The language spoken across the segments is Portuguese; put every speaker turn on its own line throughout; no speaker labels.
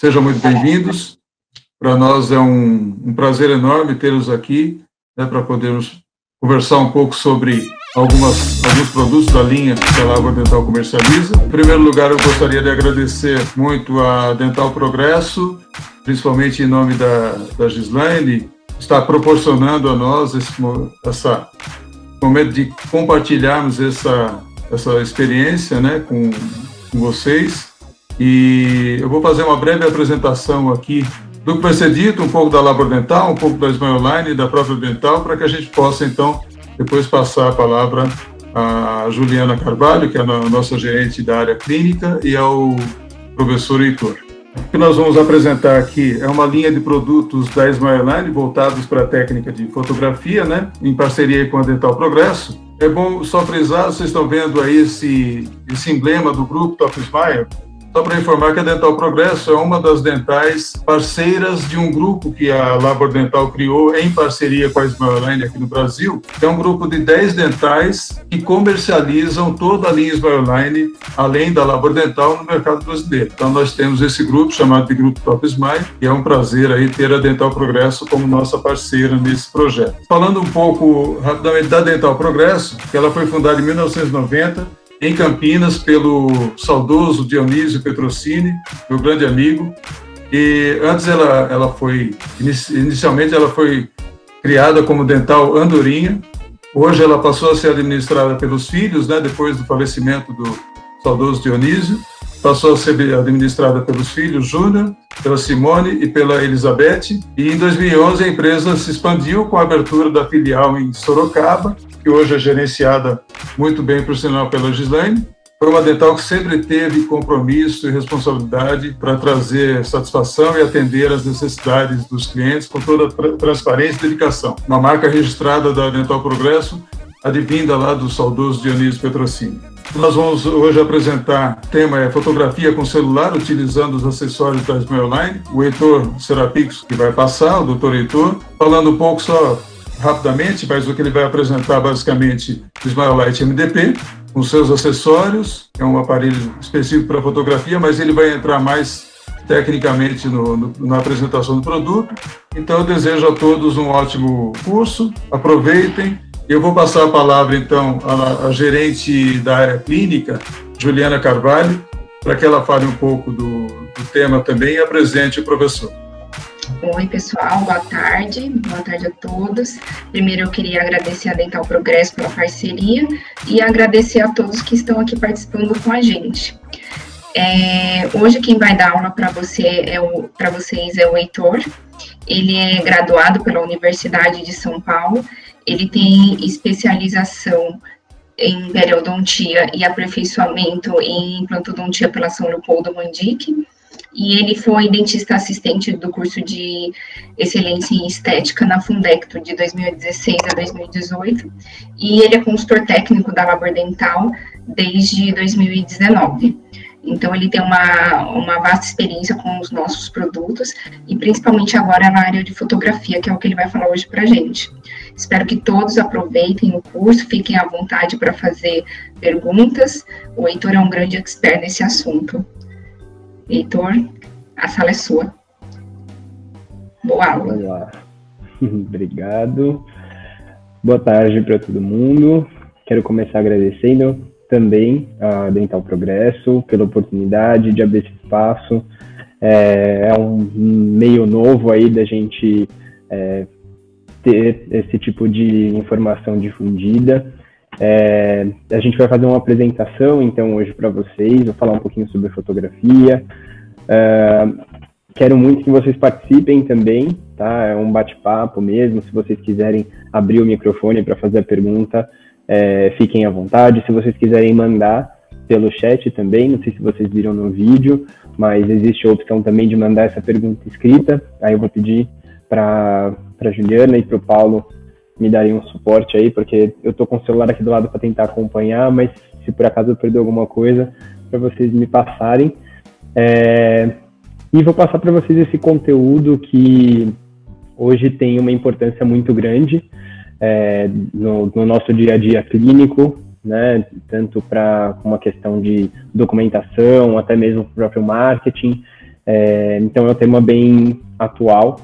Sejam muito bem-vindos. Para nós é um prazer enorme tê-los aqui, né, para podermos conversar um pouco sobre alguns produtos da linha que a Lavor Dental comercializa. Em primeiro lugar, eu gostaria de agradecer muito a Dental Progresso, principalmente em nome da Gislaine, que está proporcionando a nós esse momento de compartilharmos essa experiência, né, com vocês. E eu vou fazer uma breve apresentação aqui do que vai ser dito, um pouco da Lavor Dental, um pouco da Smileline e da própria Dental, para que a gente possa, então, depois passar a palavra à Juliana Carvalho, que é a nossa gerente da área clínica, e ao professor Heitor. O que nós vamos apresentar aqui é uma linha de produtos da Smileline voltados para a técnica de fotografia, né, em parceria com a Dental Progresso. É bom só frisar, vocês estão vendo aí esse emblema do grupo Top Smile. Só para informar que a Dental Progresso é uma das dentais parceiras de um grupo que a Lavor Dental criou em parceria com a Smileline aqui no Brasil, que é um grupo de 10 dentais que comercializam toda a linha Smileline, além da Lavor Dental, no mercado brasileiro. Então nós temos esse grupo chamado de Grupo Top Smile, e é um prazer aí ter a Dental Progresso como nossa parceira nesse projeto. Falando um pouco rapidamente da Dental Progresso, que ela foi fundada em 1990, em Campinas, pelo saudoso Dionísio Petrocini, meu grande amigo. E antes inicialmente ela foi criada como Dental Andorinha. Hoje ela passou a ser administrada pelos filhos, né, depois do falecimento do saudoso Dionísio. Passou a ser administrada pelos filhos Júnior, pela Simone e pela Elizabeth. E em 2011 a empresa se expandiu com a abertura da filial em Sorocaba, que hoje é gerenciada muito bem, por sinal, pela Gislaine. Foi uma dental que sempre teve compromisso e responsabilidade para trazer satisfação e atender às necessidades dos clientes com toda a transparência e dedicação. Uma marca registrada da Dental Progresso, advinda lá do saudoso Dionísio Petrocini. Nós vamos hoje apresentar, o tema é fotografia com celular, utilizando os acessórios da Smileline. O Heitor Serapix, que vai passar, o doutor Heitor, falando um pouco só rapidamente, mas o que ele vai apresentar basicamente o Smilelite MDP, com seus acessórios, é um aparelho específico para fotografia, mas ele vai entrar mais tecnicamente na apresentação do produto. Então eu desejo a todos um ótimo curso, aproveitem. Eu vou passar a palavra então à gerente da área clínica, Juliana Carvalho, para que ela fale um pouco do tema também e apresente o professor.
Oi, pessoal, boa tarde a todos. Primeiro eu queria agradecer a Dental Progresso pela parceria e agradecer a todos que estão aqui participando com a gente. Hoje quem vai dar aula para vocês é o Heitor. Ele é graduado pela Universidade de São Paulo, ele tem especialização em periodontia e aperfeiçoamento em implantodontia pela São Leopoldo Mandic. E ele foi dentista assistente do curso de excelência em estética na Fundecto de 2016 a 2018, e ele é consultor técnico da Lavor Dental desde 2019. Então, ele tem uma vasta experiência com os nossos produtos, e principalmente agora na área de fotografia, que é o que ele vai falar hoje para a gente. Espero que todos aproveitem o curso, fiquem à vontade para fazer perguntas. O Heitor é um grande expert nesse assunto. Heitor, a sala é sua. Boa aula.
Olá. Obrigado. Boa tarde para todo mundo. Quero começar agradecendo também a Dental Progresso pela oportunidade de abrir esse espaço. É um meio novo aí da gente ter esse tipo de informação difundida. A gente vai fazer uma apresentação, então, hoje para vocês, vou falar um pouquinho sobre fotografia. Quero muito que vocês participem também, tá? É um bate-papo mesmo, se vocês quiserem abrir o microfone para fazer a pergunta, fiquem à vontade. Se vocês quiserem mandar pelo chat também, não sei se vocês viram no vídeo, mas existe a opção também de mandar essa pergunta escrita. Aí eu vou pedir para a Juliana e para o Paulo me darem um suporte aí, porque eu tô com o celular aqui do lado para tentar acompanhar, mas se por acaso eu perder alguma coisa, para vocês me passarem. E vou passar para vocês esse conteúdo que hoje tem uma importância muito grande no nosso dia a dia clínico, né? Tanto para uma questão de documentação, até mesmo o próprio marketing. Então é um tema bem atual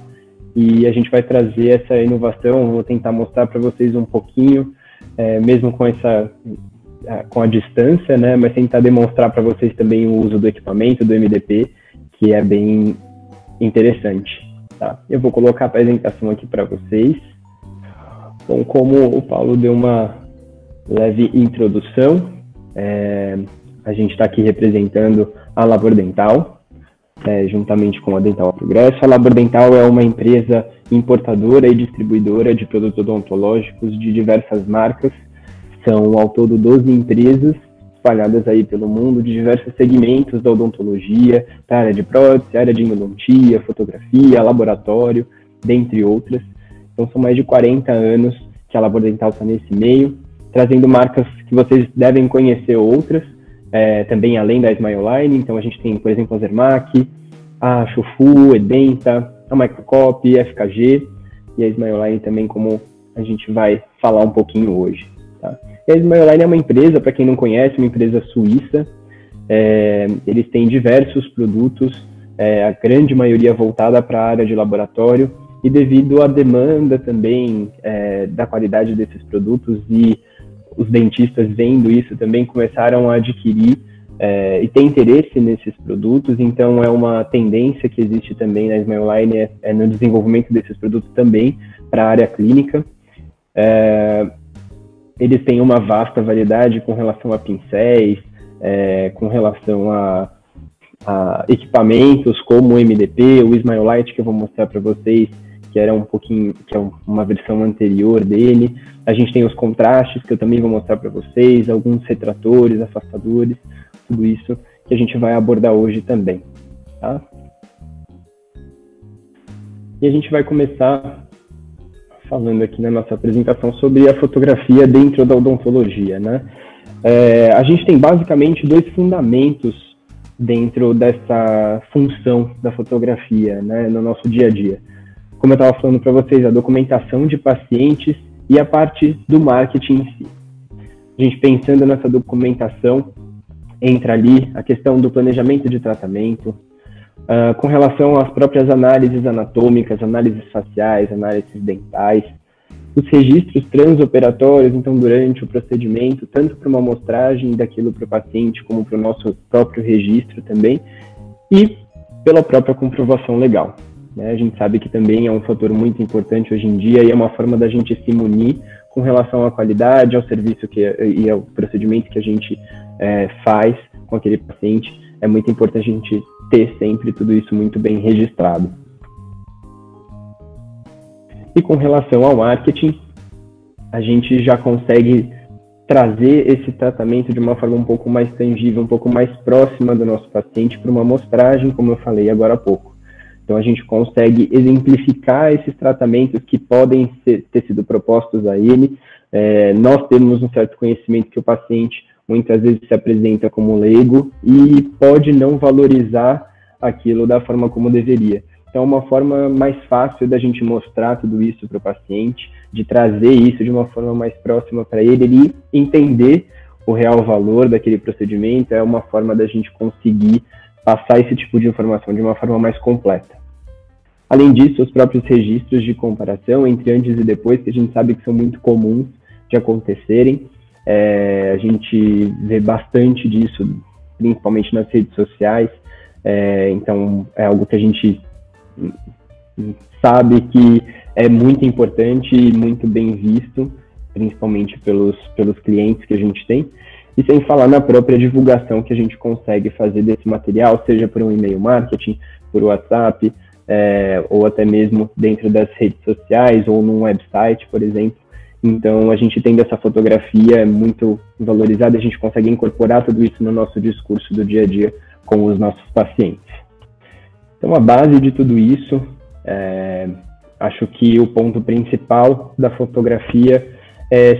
e a gente vai trazer essa inovação, vou tentar mostrar para vocês um pouquinho, mesmo com a distância, né, mas tentar demonstrar para vocês também o uso do equipamento, do MDP, que é bem interessante. Tá? Eu vou colocar a apresentação aqui para vocês. Bom, como o Paulo deu uma leve introdução, a gente está aqui representando a Labor Dental, juntamente com a Dental Progresso. A Labor Dental é uma empresa importadora e distribuidora de produtos odontológicos de diversas marcas. São, ao todo, 12 empresas espalhadas aí pelo mundo, de diversos segmentos da odontologia, da área de prótese, área de endodontia, fotografia, laboratório, dentre outras. Então, são mais de 40 anos que a Labor Dental está nesse meio, trazendo marcas que vocês devem conhecer outras, também além da Smileline. Então, a gente tem, por exemplo, a Zermac, a Chufu, Edenta, a Microcop, FKG e a Smileline também, como a gente vai falar um pouquinho hoje. Tá? E a Smileline é uma empresa, para quem não conhece, uma empresa suíça. Eles têm diversos produtos, a grande maioria voltada para a área de laboratório, e devido à demanda também da qualidade desses produtos, e os dentistas vendo isso também começaram a adquirir e ter interesse nesses produtos. Então é uma tendência que existe também na Smileline, no desenvolvimento desses produtos também para a área clínica. Eles têm uma vasta variedade com relação a pincéis, com relação a equipamentos como o MDP, o Smilelite, que eu vou mostrar para vocês, que é uma versão anterior dele. A gente tem os contrastes, que eu também vou mostrar para vocês, alguns retratores, afastadores, tudo isso que a gente vai abordar hoje também, tá? E a gente vai começar falando aqui na nossa apresentação sobre a fotografia dentro da odontologia, né? A gente tem basicamente 2 fundamentos dentro dessa função da fotografia, né, no nosso dia a dia. Como eu estava falando para vocês, a documentação de pacientes e a parte do marketing em si. A gente pensando nessa documentação, entra ali a questão do planejamento de tratamento, com relação às próprias análises anatômicas, análises faciais, análises dentais, os registros transoperatórios, então durante o procedimento, tanto para uma amostragem daquilo para o paciente, como para o nosso próprio registro também, e pela própria comprovação legal. A gente sabe que também é um fator muito importante hoje em dia e é uma forma da gente se munir com relação à qualidade, ao serviço e ao procedimento que a gente faz com aquele paciente. É muito importante a gente ter sempre tudo isso muito bem registrado. E com relação ao marketing, a gente já consegue trazer esse tratamento de uma forma um pouco mais tangível, um pouco mais próxima do nosso paciente para uma amostragem, como eu falei agora há pouco. Então, a gente consegue exemplificar esses tratamentos que podem ter sido propostos a ele. Nós temos um certo conhecimento que o paciente muitas vezes se apresenta como leigo e pode não valorizar aquilo da forma como deveria. Então, é uma forma mais fácil da gente mostrar tudo isso para o paciente, de trazer isso de uma forma mais próxima para ele entender o real valor daquele procedimento. É uma forma da gente conseguir passar esse tipo de informação de uma forma mais completa. Além disso, os próprios registros de comparação entre antes e depois, que a gente sabe que são muito comuns de acontecerem. A gente vê bastante disso, principalmente nas redes sociais. Então, é algo que a gente sabe que é muito importante e muito bem visto, principalmente pelos clientes que a gente tem. E sem falar na própria divulgação que a gente consegue fazer desse material, seja por um e-mail marketing, por WhatsApp, ou até mesmo dentro das redes sociais ou num website, por exemplo. Então, a gente tendo essa fotografia muito valorizada, a gente consegue incorporar tudo isso no nosso discurso do dia a dia com os nossos pacientes. Então, a base de tudo isso, acho que o ponto principal da fotografia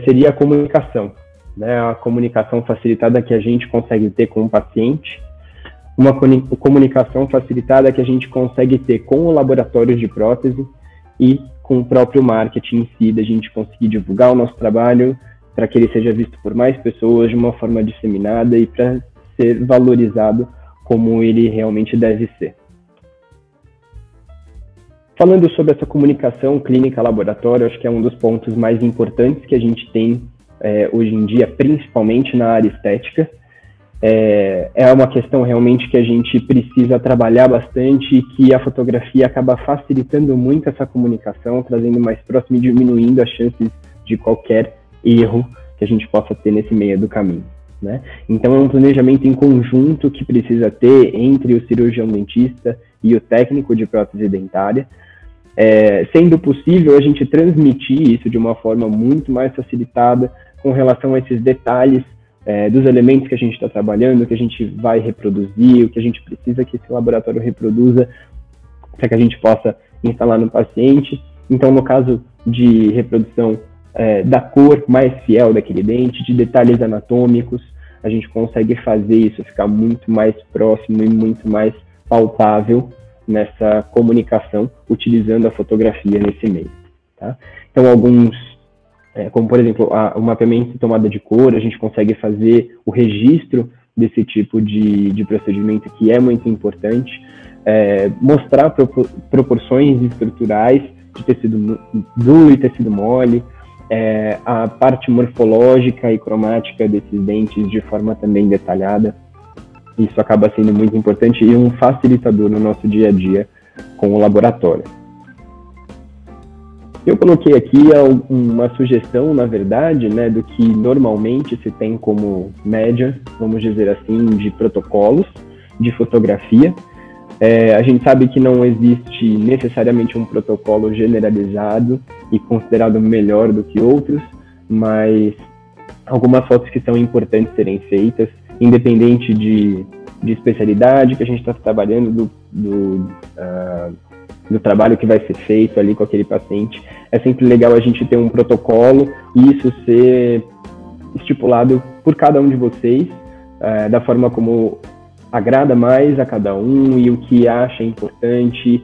seria a comunicação, né? A comunicação facilitada que a gente consegue ter com o paciente, uma comunicação facilitada que a gente consegue ter com o laboratório de prótese e com o próprio marketing em si, da gente conseguir divulgar o nosso trabalho para que ele seja visto por mais pessoas de uma forma disseminada e para ser valorizado como ele realmente deve ser. Falando sobre essa comunicação clínica-laboratório, acho que é um dos pontos mais importantes que a gente tem hoje em dia, principalmente na área estética. É uma questão realmente que a gente precisa trabalhar bastante e que a fotografia acaba facilitando muito essa comunicação, trazendo mais próximo e diminuindo as chances de qualquer erro que a gente possa ter nesse meio do caminho, né? Então é um planejamento em conjunto que precisa ter entre o cirurgião dentista e o técnico de prótese dentária, sendo possível a gente transmitir isso de uma forma muito mais facilitada com relação a esses detalhes dos elementos que a gente está trabalhando, o que a gente vai reproduzir, o que a gente precisa que esse laboratório reproduza para que a gente possa instalar no paciente. Então, no caso de reprodução da cor mais fiel daquele dente, de detalhes anatômicos, a gente consegue fazer isso ficar muito mais próximo e muito mais palpável nessa comunicação, utilizando a fotografia nesse meio, tá? Então, alguns, como por exemplo, o mapeamento e tomada de cor, a gente consegue fazer o registro desse tipo de procedimento, que é muito importante, mostrar proporções estruturais de tecido duro e tecido mole, a parte morfológica e cromática desses dentes de forma também detalhada. Isso acaba sendo muito importante e um facilitador no nosso dia a dia com o laboratório. Eu coloquei aqui uma sugestão, na verdade, né, do que normalmente se tem como média, vamos dizer assim, de protocolos de fotografia. A gente sabe que não existe necessariamente um protocolo generalizado e considerado melhor do que outros, mas algumas fotos que são importantes serem feitas, independente de especialidade que a gente está trabalhando, do trabalho que vai ser feito ali com aquele paciente. É sempre legal a gente ter um protocolo e isso ser estipulado por cada um de vocês, da forma como agrada mais a cada um e o que acha importante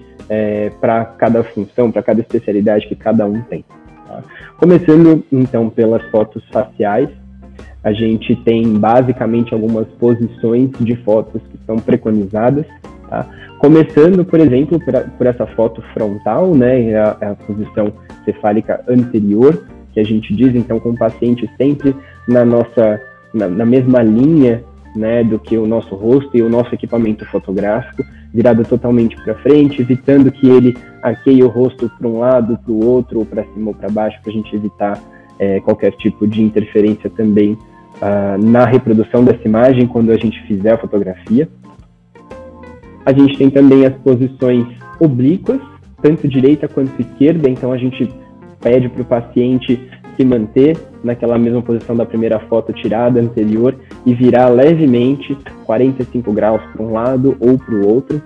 para cada função, para cada especialidade que cada um tem, tá? Começando, então, pelas fotos faciais, a gente tem basicamente algumas posições de fotos que são preconizadas, tá? Começando, por exemplo, por essa foto frontal, né, a posição cefálica anterior, que a gente diz, então, com o paciente sempre na mesma linha, né, do que o nosso rosto e o nosso equipamento fotográfico, virado totalmente para frente, evitando que ele arqueie o rosto para um lado, para o outro, ou para cima ou para baixo, para a gente evitar qualquer tipo de interferência também na reprodução dessa imagem quando a gente fizer a fotografia. A gente tem também as posições oblíquas, tanto direita quanto esquerda, então a gente pede para o paciente se manter naquela mesma posição da primeira foto tirada anterior e virar levemente 45 graus para um lado ou para o outro.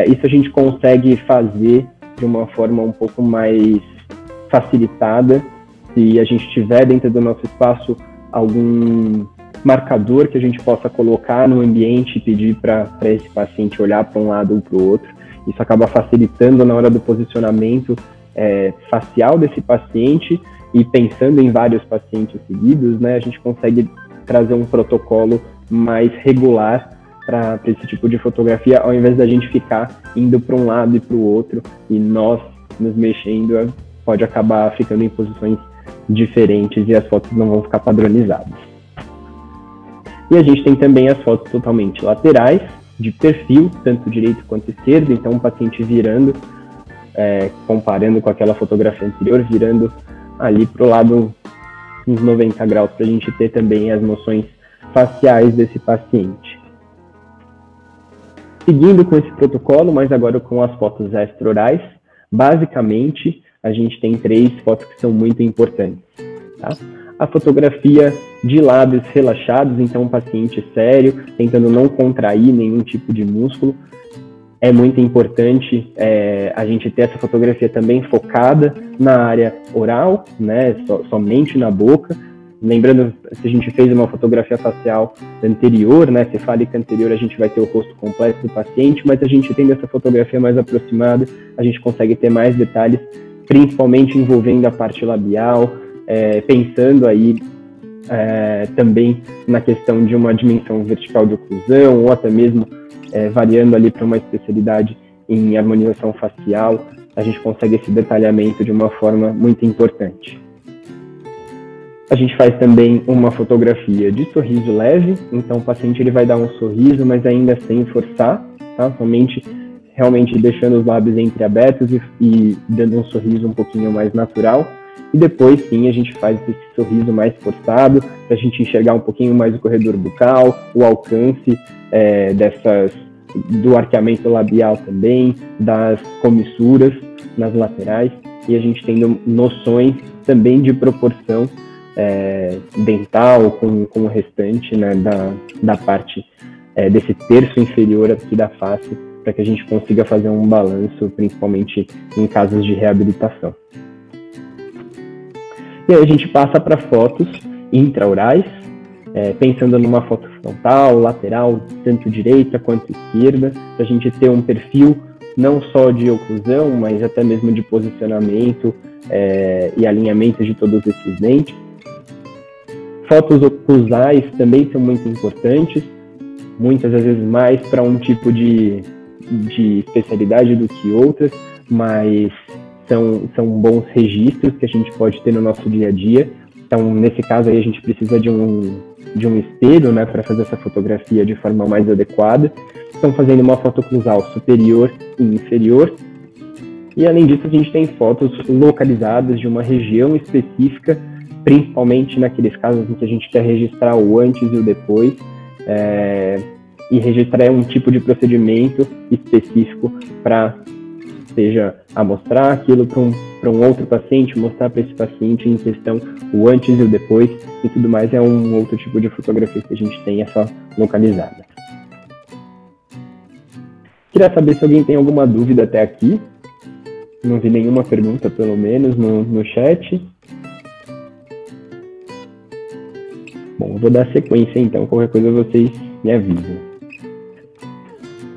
Isso a gente consegue fazer de uma forma um pouco mais facilitada se a gente tiver dentro do nosso espaço algum marcador que a gente possa colocar no ambiente e pedir para esse paciente olhar para um lado ou para o outro. Isso acaba facilitando na hora do posicionamento facial desse paciente, e pensando em vários pacientes seguidos, né, a gente consegue trazer um protocolo mais regular para esse tipo de fotografia, ao invés da gente ficar indo para um lado e para o outro e nós nos mexendo, pode acabar ficando em posições diferentes e as fotos não vão ficar padronizadas. E a gente tem também as fotos totalmente laterais, de perfil, tanto direito quanto esquerdo, então o paciente virando, comparando com aquela fotografia anterior, virando ali para o lado uns 90 graus, para a gente ter também as noções faciais desse paciente. Seguindo com esse protocolo, mas agora com as fotos extraorais, basicamente a gente tem 3 fotos que são muito importantes, tá? A fotografia de lábios relaxados, então um paciente sério, tentando não contrair nenhum tipo de músculo. É muito importante a gente ter essa fotografia também focada na área oral, né, somente na boca. Lembrando, se a gente fez uma fotografia facial anterior, né, cefálica anterior, a gente vai ter o rosto completo do paciente, mas a gente tendo essa fotografia mais aproximada, a gente consegue ter mais detalhes, principalmente envolvendo a parte labial, pensando aí também na questão de uma dimensão vertical de oclusão, ou até mesmo variando ali para uma especialidade em harmonização facial, a gente consegue esse detalhamento de uma forma muito importante. A gente faz também uma fotografia de sorriso leve, então o paciente ele vai dar um sorriso, mas ainda sem forçar, tá? Somente realmente deixando os lábios entreabertos e dando um sorriso um pouquinho mais natural. E depois, sim, a gente faz esse sorriso mais forçado, para a gente enxergar um pouquinho mais o corredor bucal, o alcance do arqueamento labial também, das comissuras nas laterais, e a gente tendo noções também de proporção dental com o restante, né, da parte desse terço inferior aqui da face, para que a gente consiga fazer um balanço, principalmente em casos de reabilitação. E aí a gente passa para fotos intraorais, pensando numa foto frontal, lateral, tanto direita quanto esquerda, para a gente ter um perfil não só de oclusão, mas até mesmo de posicionamento e alinhamento de todos esses dentes. Fotos oclusais também são muito importantes, muitas vezes mais para um tipo de especialidade do que outras, mas são bons registros que a gente pode ter no nosso dia a dia. Então, nesse caso aí, a gente precisa de um espelho, né, para fazer essa fotografia de forma mais adequada. Estão fazendo uma foto oclusal superior e inferior. E, além disso, a gente tem fotos localizadas de uma região específica, principalmente naqueles casos em que a gente quer registrar o antes e o depois, e registrar um tipo de procedimento específico para, seja mostrar aquilo para um outro paciente, mostrar para esse paciente em questão o antes e o depois, e tudo mais. É um outro tipo de fotografia que a gente tem essa localizada. Queria saber se alguém tem alguma dúvida até aqui. Não vi nenhuma pergunta, pelo menos, no chat. Bom, vou dar sequência então, qualquer coisa vocês me avisam.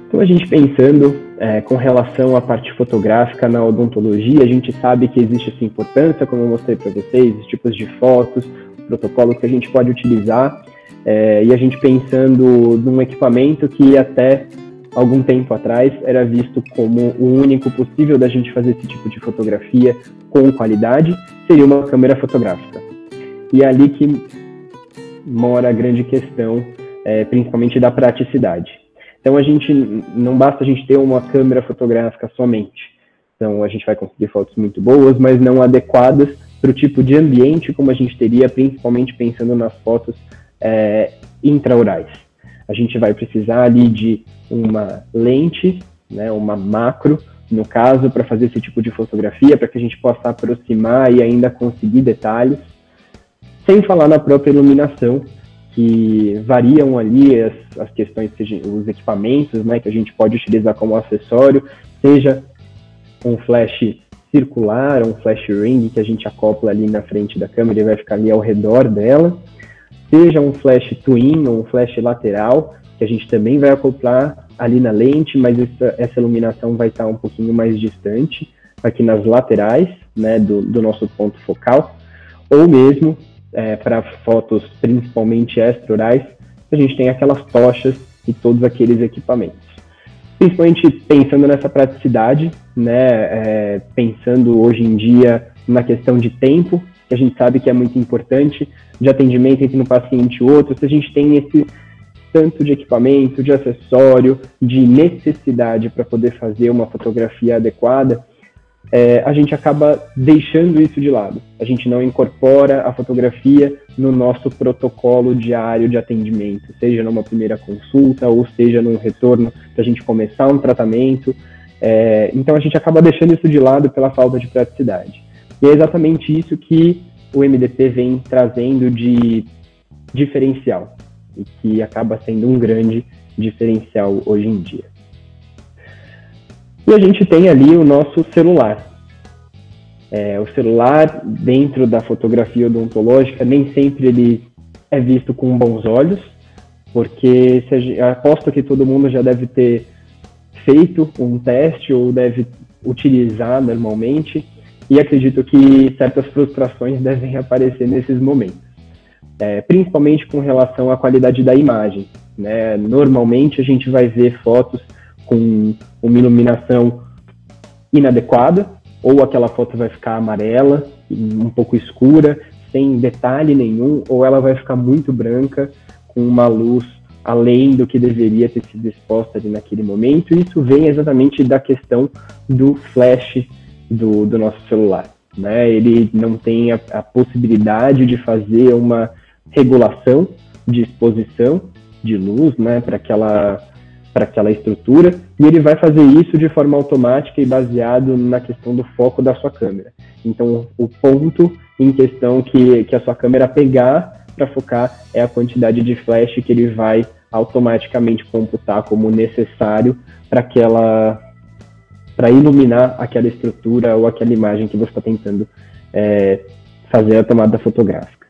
Então, a gente pensando com relação à parte fotográfica na odontologia, a gente sabe que existe essa importância, como eu mostrei para vocês, os tipos de fotos, protocolos que a gente pode utilizar, e a gente pensando num equipamento que até algum tempo atrás era visto como o único possível da gente fazer esse tipo de fotografia com qualidade, seria uma câmera fotográfica. E é ali que mora a grande questão, principalmente da praticidade. Então, não basta a gente ter uma câmera fotográfica somente. Então, a gente vai conseguir fotos muito boas, mas não adequadas para o tipo de ambiente como a gente teria, principalmente pensando nas fotos intraorais. A gente vai precisar ali de uma lente, né, uma macro, no caso, para fazer esse tipo de fotografia, para que a gente possa aproximar e ainda conseguir detalhes, sem falar na própria iluminação, que variam ali as questões, os equipamentos, né, que a gente pode utilizar como acessório, seja um flash circular, um flash ring que a gente acopla ali na frente da câmera e vai ficar ali ao redor dela, seja um flash twin ou um flash lateral, que a gente também vai acoplar ali na lente, mas essa iluminação vai estar um pouquinho mais distante, aqui nas laterais, né, do nosso ponto focal, ou mesmo para fotos principalmente extraorais, a gente tem aquelas tochas e todos aqueles equipamentos. Principalmente pensando nessa praticidade, né, pensando hoje em dia na questão de tempo, que a gente sabe que é muito importante, de atendimento entre um paciente e outro, se a gente tem esse tanto de equipamento, de acessório, de necessidade para poder fazer uma fotografia adequada, a gente acaba deixando isso de lado. A gente não incorpora a fotografia no nosso protocolo diário de atendimento, seja numa primeira consulta ou seja num retorno para a gente começar um tratamento. Então a gente acaba deixando isso de lado pela falta de praticidade. E é exatamente isso que o MDP vem trazendo de diferencial e que acaba sendo um grande diferencial hoje em dia. E a gente tem ali o nosso celular. O celular, dentro da fotografia odontológica, nem sempre ele é visto com bons olhos, porque aposto que todo mundo já deve ter feito um teste ou deve utilizar normalmente, e acredito que certas frustrações devem aparecer nesses momentos, principalmente com relação à qualidade da imagem, né? Normalmente a gente vai ver fotos com uma iluminação inadequada, ou aquela foto vai ficar amarela, um pouco escura, sem detalhe nenhum, ou ela vai ficar muito branca, com uma luz além do que deveria ter sido exposta ali naquele momento. E isso vem exatamente da questão do flash do nosso celular, né? Ele não tem a possibilidade de fazer uma regulação de exposição de luz, né, para aquela estrutura, e ele vai fazer isso de forma automática e baseado na questão do foco da sua câmera. Então, o ponto em questão que a sua câmera pegar para focar é a quantidade de flash que ele vai automaticamente computar como necessário para iluminar aquela estrutura ou aquela imagem que você está tentando fazer a tomada fotográfica.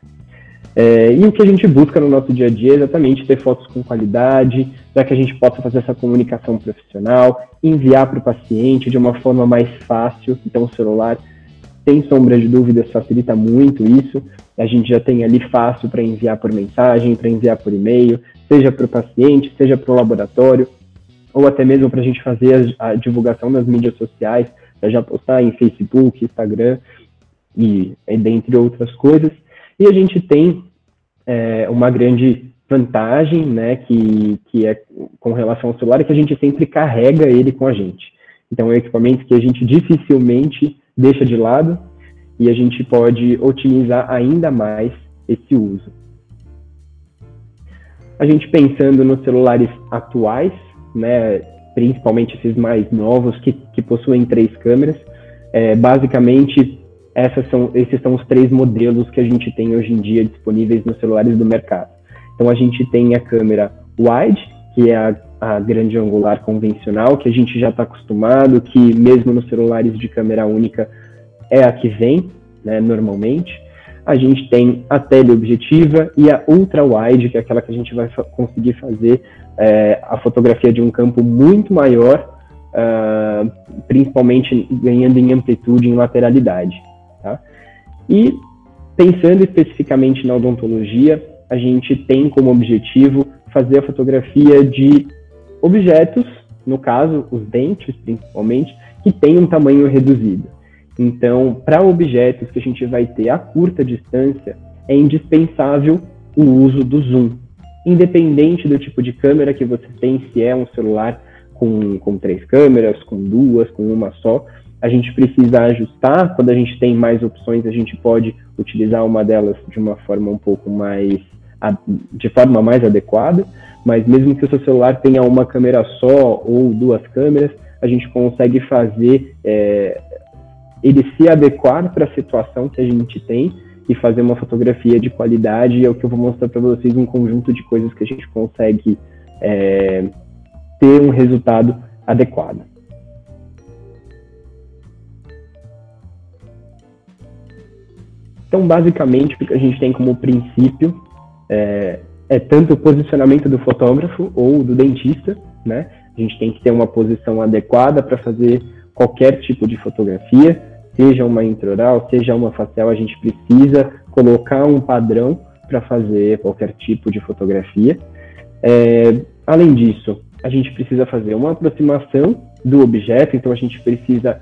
E o que a gente busca no nosso dia a dia é exatamente ter fotos com qualidade, para que a gente possa fazer essa comunicação profissional, enviar para o paciente de uma forma mais fácil. Então, o celular, sem sombra de dúvidas, facilita muito isso. A gente já tem ali fácil para enviar por mensagem, para enviar por e-mail, seja para o paciente, seja para o laboratório, ou até mesmo para a gente fazer a divulgação nas mídias sociais, para já postar em Facebook, Instagram, e dentre outras coisas. E a gente tem uma grande vantagem, né, que é com relação ao celular, é que a gente sempre carrega ele com a gente. Então, é um equipamento que a gente dificilmente deixa de lado e a gente pode otimizar ainda mais esse uso. A gente pensando nos celulares atuais, né, principalmente esses mais novos, que possuem 3 câmeras, basicamente esses são os 3 modelos que a gente tem hoje em dia disponíveis nos celulares do mercado. Então, a gente tem a câmera wide, que é a grande angular convencional, que a gente já está acostumado, que mesmo nos celulares de câmera única é a que vem, né, normalmente. A gente tem a teleobjetiva e a ultra wide, que é aquela que a gente vai conseguir fazer a fotografia de um campo muito maior, principalmente ganhando em amplitude e em lateralidade. Tá? E pensando especificamente na odontologia, a gente tem como objetivo fazer a fotografia de objetos, no caso, os dentes principalmente, que têm um tamanho reduzido. Então, para objetos que a gente vai ter a curta distância, é indispensável o uso do zoom. Independente do tipo de câmera que você tem, se é um celular com 3 câmeras, com 2, com uma só, a gente precisa ajustar. Quando a gente tem mais opções, a gente pode utilizar uma delas de uma forma um pouco mais, de forma mais adequada, mas mesmo que o seu celular tenha uma câmera só ou 2 câmeras, a gente consegue fazer ele se adequar para a situação que a gente tem e fazer uma fotografia de qualidade. E é o que eu vou mostrar para vocês, um conjunto de coisas que a gente consegue ter um resultado adequado. Então, basicamente, o que a gente tem como princípio é tanto o posicionamento do fotógrafo ou do dentista, né? A gente tem que ter uma posição adequada para fazer qualquer tipo de fotografia, seja uma intraoral, seja uma facial. A gente precisa colocar um padrão para fazer qualquer tipo de fotografia. Além disso, a gente precisa fazer uma aproximação do objeto, então a gente precisa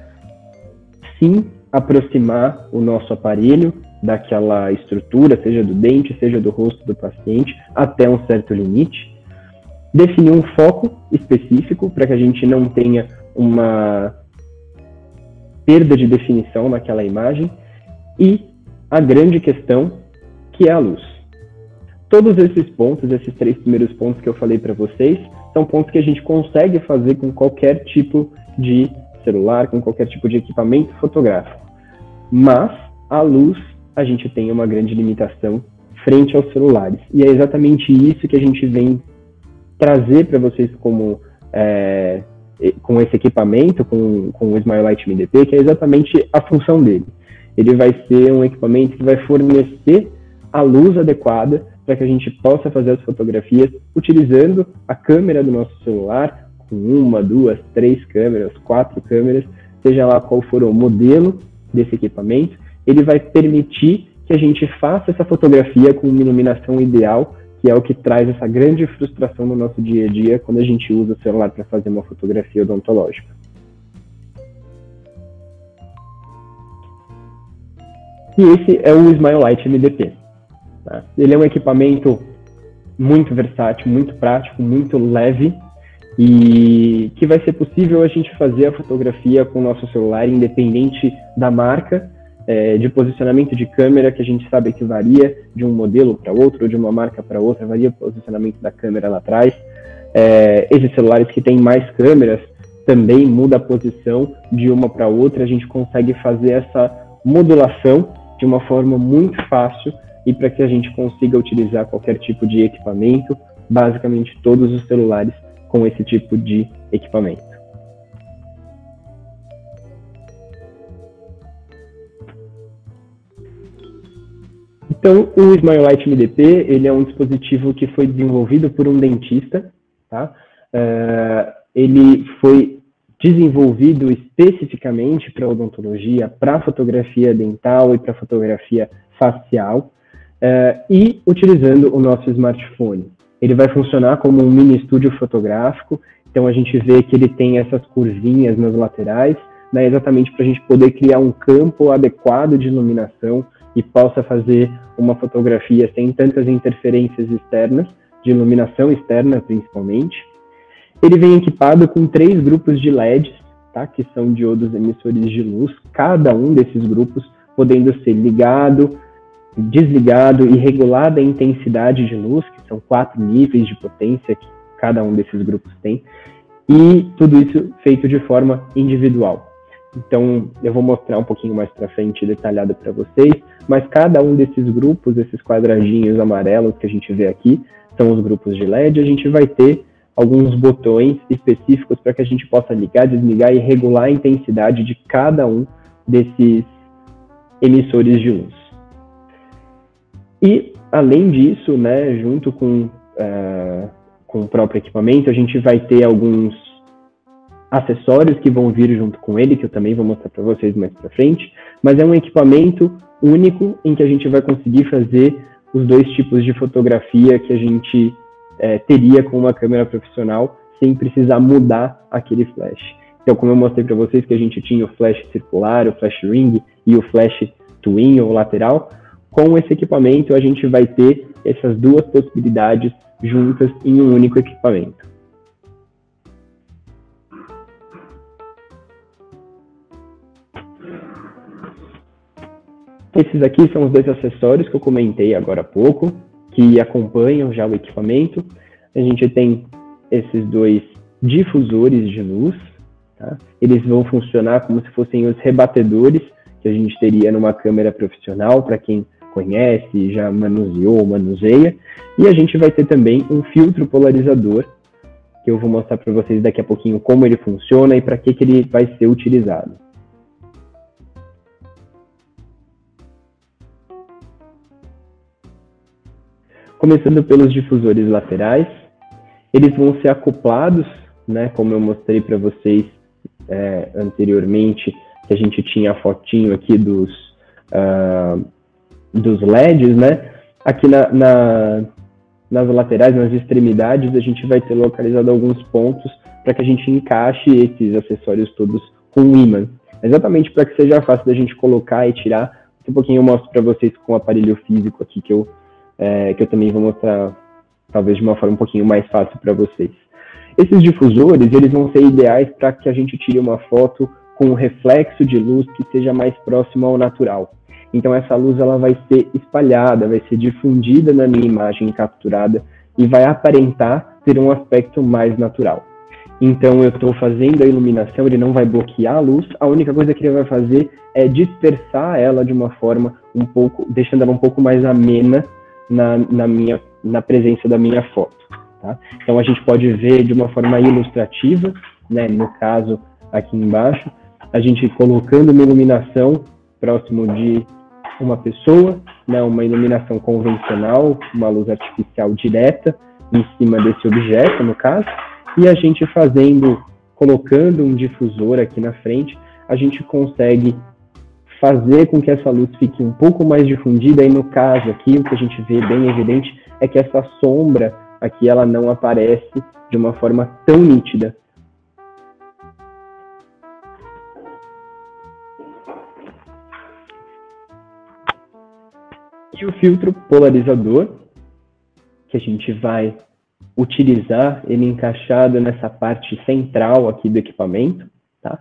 sim aproximar o nosso aparelho daquela estrutura, seja do dente, seja do rosto do paciente, até um certo limite. Definir um foco específico para que a gente não tenha uma perda de definição naquela imagem. E a grande questão, que é a luz. Todos esses pontos, esses 3 primeiros pontos que eu falei para vocês, são pontos que a gente consegue fazer com qualquer tipo de celular, com qualquer tipo de equipamento fotográfico. Mas a luz, a gente tem uma grande limitação frente aos celulares. E é exatamente isso que a gente vem trazer para vocês como com esse equipamento, com o Smile MDP, que é exatamente a função dele. Ele vai ser um equipamento que vai fornecer a luz adequada para que a gente possa fazer as fotografias utilizando a câmera do nosso celular, com 1, 2, 3 câmeras, 4 câmeras, seja lá qual for o modelo desse equipamento. Ele vai permitir que a gente faça essa fotografia com uma iluminação ideal, que é o que traz essa grande frustração no nosso dia a dia quando a gente usa o celular para fazer uma fotografia odontológica. E esse é o Smile MDP. Tá? Ele é um equipamento muito versátil, muito prático, muito leve, e que vai ser possível a gente fazer a fotografia com o nosso celular, independente da marca, de posicionamento de câmera, que a gente sabe que varia de um modelo para outro, ou de uma marca para outra, varia o posicionamento da câmera lá atrás. Esses celulares que têm mais câmeras também muda a posição de uma para outra, a gente consegue fazer essa modulação de uma forma muito fácil e para que a gente consiga utilizar qualquer tipo de equipamento, basicamente todos os celulares com esse tipo de equipamento. Então, o Smile MDP, ele é um dispositivo que foi desenvolvido por um dentista, tá? Ele foi desenvolvido especificamente para odontologia, para fotografia dental e para fotografia facial, e utilizando o nosso smartphone. Ele vai funcionar como um mini estúdio fotográfico, então a gente vê que ele tem essas curvinhas nas laterais, né, exatamente para a gente poder criar um campo adequado de iluminação e possa fazer uma fotografia sem tantas interferências externas, de iluminação externa principalmente. Ele vem equipado com 3 grupos de LEDs, tá, que são diodos emissores de luz, cada um desses grupos podendo ser ligado, desligado e regulada a intensidade de luz, que são 4 níveis de potência que cada um desses grupos tem, e tudo isso feito de forma individual. Então, eu vou mostrar um pouquinho mais para frente detalhado para vocês, mas cada um desses grupos, esses quadradinhos amarelos que a gente vê aqui, são os grupos de LED. A gente vai ter alguns botões específicos para que a gente possa ligar, desligar e regular a intensidade de cada um desses emissores de luz. E, além disso, né, junto com o próprio equipamento, a gente vai ter alguns acessórios que vão vir junto com ele, que eu também vou mostrar para vocês mais para frente, mas é um equipamento único em que a gente vai conseguir fazer os 2 tipos de fotografia que a gente teria com uma câmera profissional, sem precisar mudar aquele flash. Então, como eu mostrei para vocês que a gente tinha o flash circular, o flash ring e o flash twin ou lateral, com esse equipamento a gente vai ter essas 2 possibilidades juntas em um único equipamento. Esses aqui são os 2 acessórios que eu comentei agora há pouco, que acompanham já o equipamento. A gente tem esses 2 difusores de luz, tá? Eles vão funcionar como se fossem os rebatedores que a gente teria numa câmera profissional, para quem conhece, já manuseou ou manuseia. E a gente vai ter também um filtro polarizador, que eu vou mostrar para vocês daqui a pouquinho como ele funciona e para que ele vai ser utilizado. Começando pelos difusores laterais, eles vão ser acoplados, né, como eu mostrei para vocês anteriormente, que a gente tinha a fotinho aqui dos LEDs, né? Aqui nas laterais, nas extremidades, a gente vai ter localizado alguns pontos para que a gente encaixe esses acessórios todos com ímã. Exatamente para que seja fácil da gente colocar e tirar. Daqui a pouquinho eu mostro para vocês com o aparelho físico aqui, que eu também vou mostrar, talvez de uma forma um pouquinho mais fácil para vocês. Esses difusores, eles vão ser ideais para que a gente tire uma foto com um reflexo de luz que seja mais próximo ao natural. Então essa luz ela vai ser espalhada, vai ser difundida na minha imagem capturada e vai aparentar ter um aspecto mais natural. Então eu estou fazendo a iluminação, ele não vai bloquear a luz, a única coisa que ele vai fazer é dispersar ela de uma forma um pouco, deixando ela um pouco mais amena na presença da minha foto. Tá? Então a gente pode ver de uma forma ilustrativa, né, no caso aqui embaixo, a gente colocando uma iluminação próximo de uma pessoa, né, uma iluminação convencional, uma luz artificial direta em cima desse objeto, no caso, e a gente colocando um difusor aqui na frente, a gente consegue fazer com que essa luz fique um pouco mais difundida, e no caso aqui, o que a gente vê bem evidente é que essa sombra aqui, ela não aparece de uma forma tão nítida. E o filtro polarizador, que a gente vai utilizar ele encaixado nessa parte central aqui do equipamento, tá?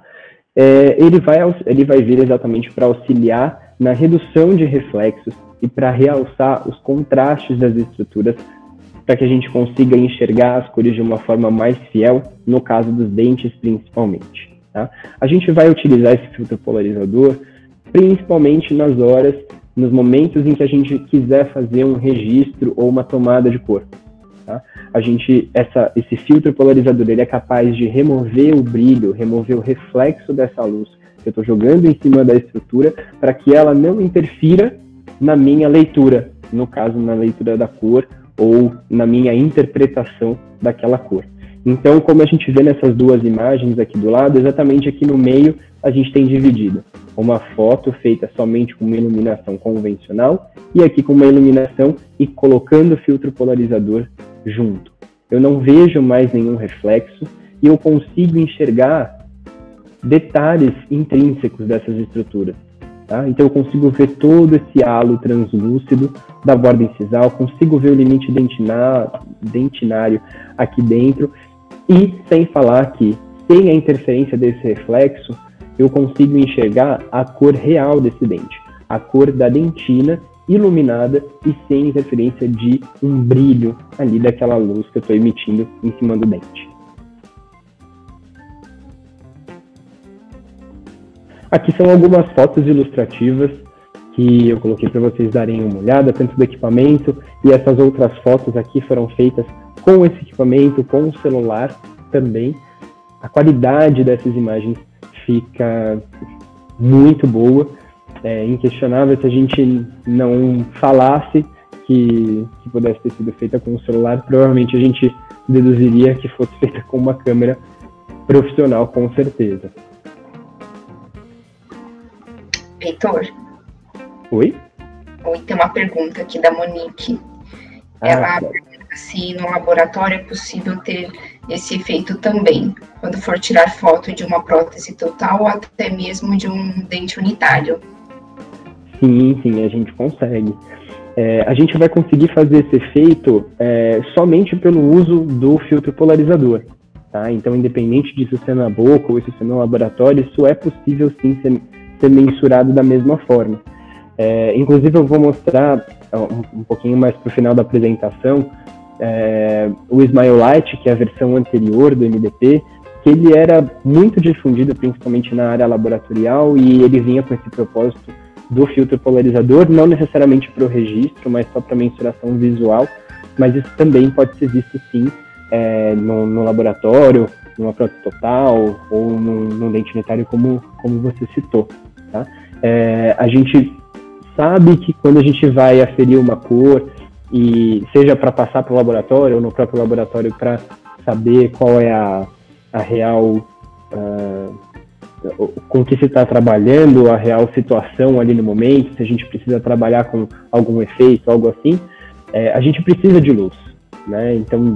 Ele vai vir exatamente para auxiliar na redução de reflexos e para realçar os contrastes das estruturas, para que a gente consiga enxergar as cores de uma forma mais fiel, no caso dos dentes principalmente. Tá? A gente vai utilizar esse filtro polarizador principalmente nos momentos em que a gente quiser fazer um registro ou uma tomada de cor. Tá? Esse filtro polarizador ele é capaz de remover o brilho, remover o reflexo dessa luz que eu estou jogando em cima da estrutura, para que ela não interfira na minha leitura, no caso, na leitura da cor ou na minha interpretação daquela cor. Então, como a gente vê nessas duas imagens aqui do lado, exatamente aqui no meio a gente tem dividido uma foto feita somente com uma iluminação convencional e aqui com uma iluminação e colocando o filtro polarizador junto. Eu não vejo mais nenhum reflexo e eu consigo enxergar detalhes intrínsecos dessas estruturas. Tá? Então eu consigo ver todo esse halo translúcido da borda incisal, consigo ver o limite dentinário aqui dentro e sem falar que, sem a interferência desse reflexo, eu consigo enxergar a cor real desse dente, a cor da dentina iluminada e sem interferência de um brilho ali daquela luz que eu estou emitindo em cima do dente. Aqui são algumas fotos ilustrativas que eu coloquei para vocês darem uma olhada, tanto do equipamento, e essas outras fotos aqui foram feitas com esse equipamento, com o celular também. A qualidade dessas imagens fica muito boa, inquestionável. Se a gente não falasse que pudesse ter sido feita com o celular, provavelmente a gente deduziria que fosse feita com uma câmera profissional, com certeza.
Heitor?
Oi?
Oi, tem uma pergunta aqui da Monique. Ela pergunta se no laboratório é possível ter esse efeito também, quando for tirar foto de uma prótese total ou até mesmo de um dente unitário. Sim,
a gente consegue. A gente vai conseguir fazer esse efeito somente pelo uso do filtro polarizador. Tá? Então, independente disso ser na boca ou isso ser no laboratório, isso é possível sim ser mensurado da mesma forma. Inclusive, eu vou mostrar um pouquinho mais para o final da apresentação o Smile-Lite, que é a versão anterior do MDP, que ele era muito difundido, principalmente na área laboratorial, e ele vinha com esse propósito do filtro polarizador, não necessariamente para o registro, mas só para mensuração visual, mas isso também pode ser visto sim no laboratório, numa prótese total ou num dente unitário, como você citou. Tá? A gente sabe que quando a gente vai aferir uma cor, e seja para passar para o laboratório ou no próprio laboratório para saber qual é a real, com que se está trabalhando, a real situação ali no momento, se a gente precisa trabalhar com algum efeito, algo assim, a gente precisa de luz, né? Então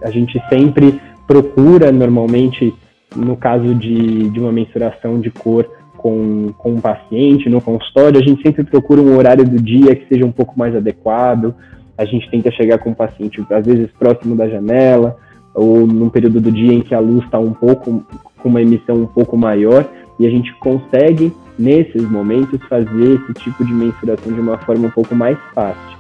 a gente sempre procura, normalmente, no caso de uma mensuração de cor com um paciente no consultório, a gente sempre procura um horário do dia que seja um pouco mais adequado. A gente tenta chegar com o paciente, às vezes, próximo da janela, ou num período do dia em que a luz está com uma emissão um pouco maior, e a gente consegue, nesses momentos, fazer esse tipo de mensuração de uma forma um pouco mais fácil.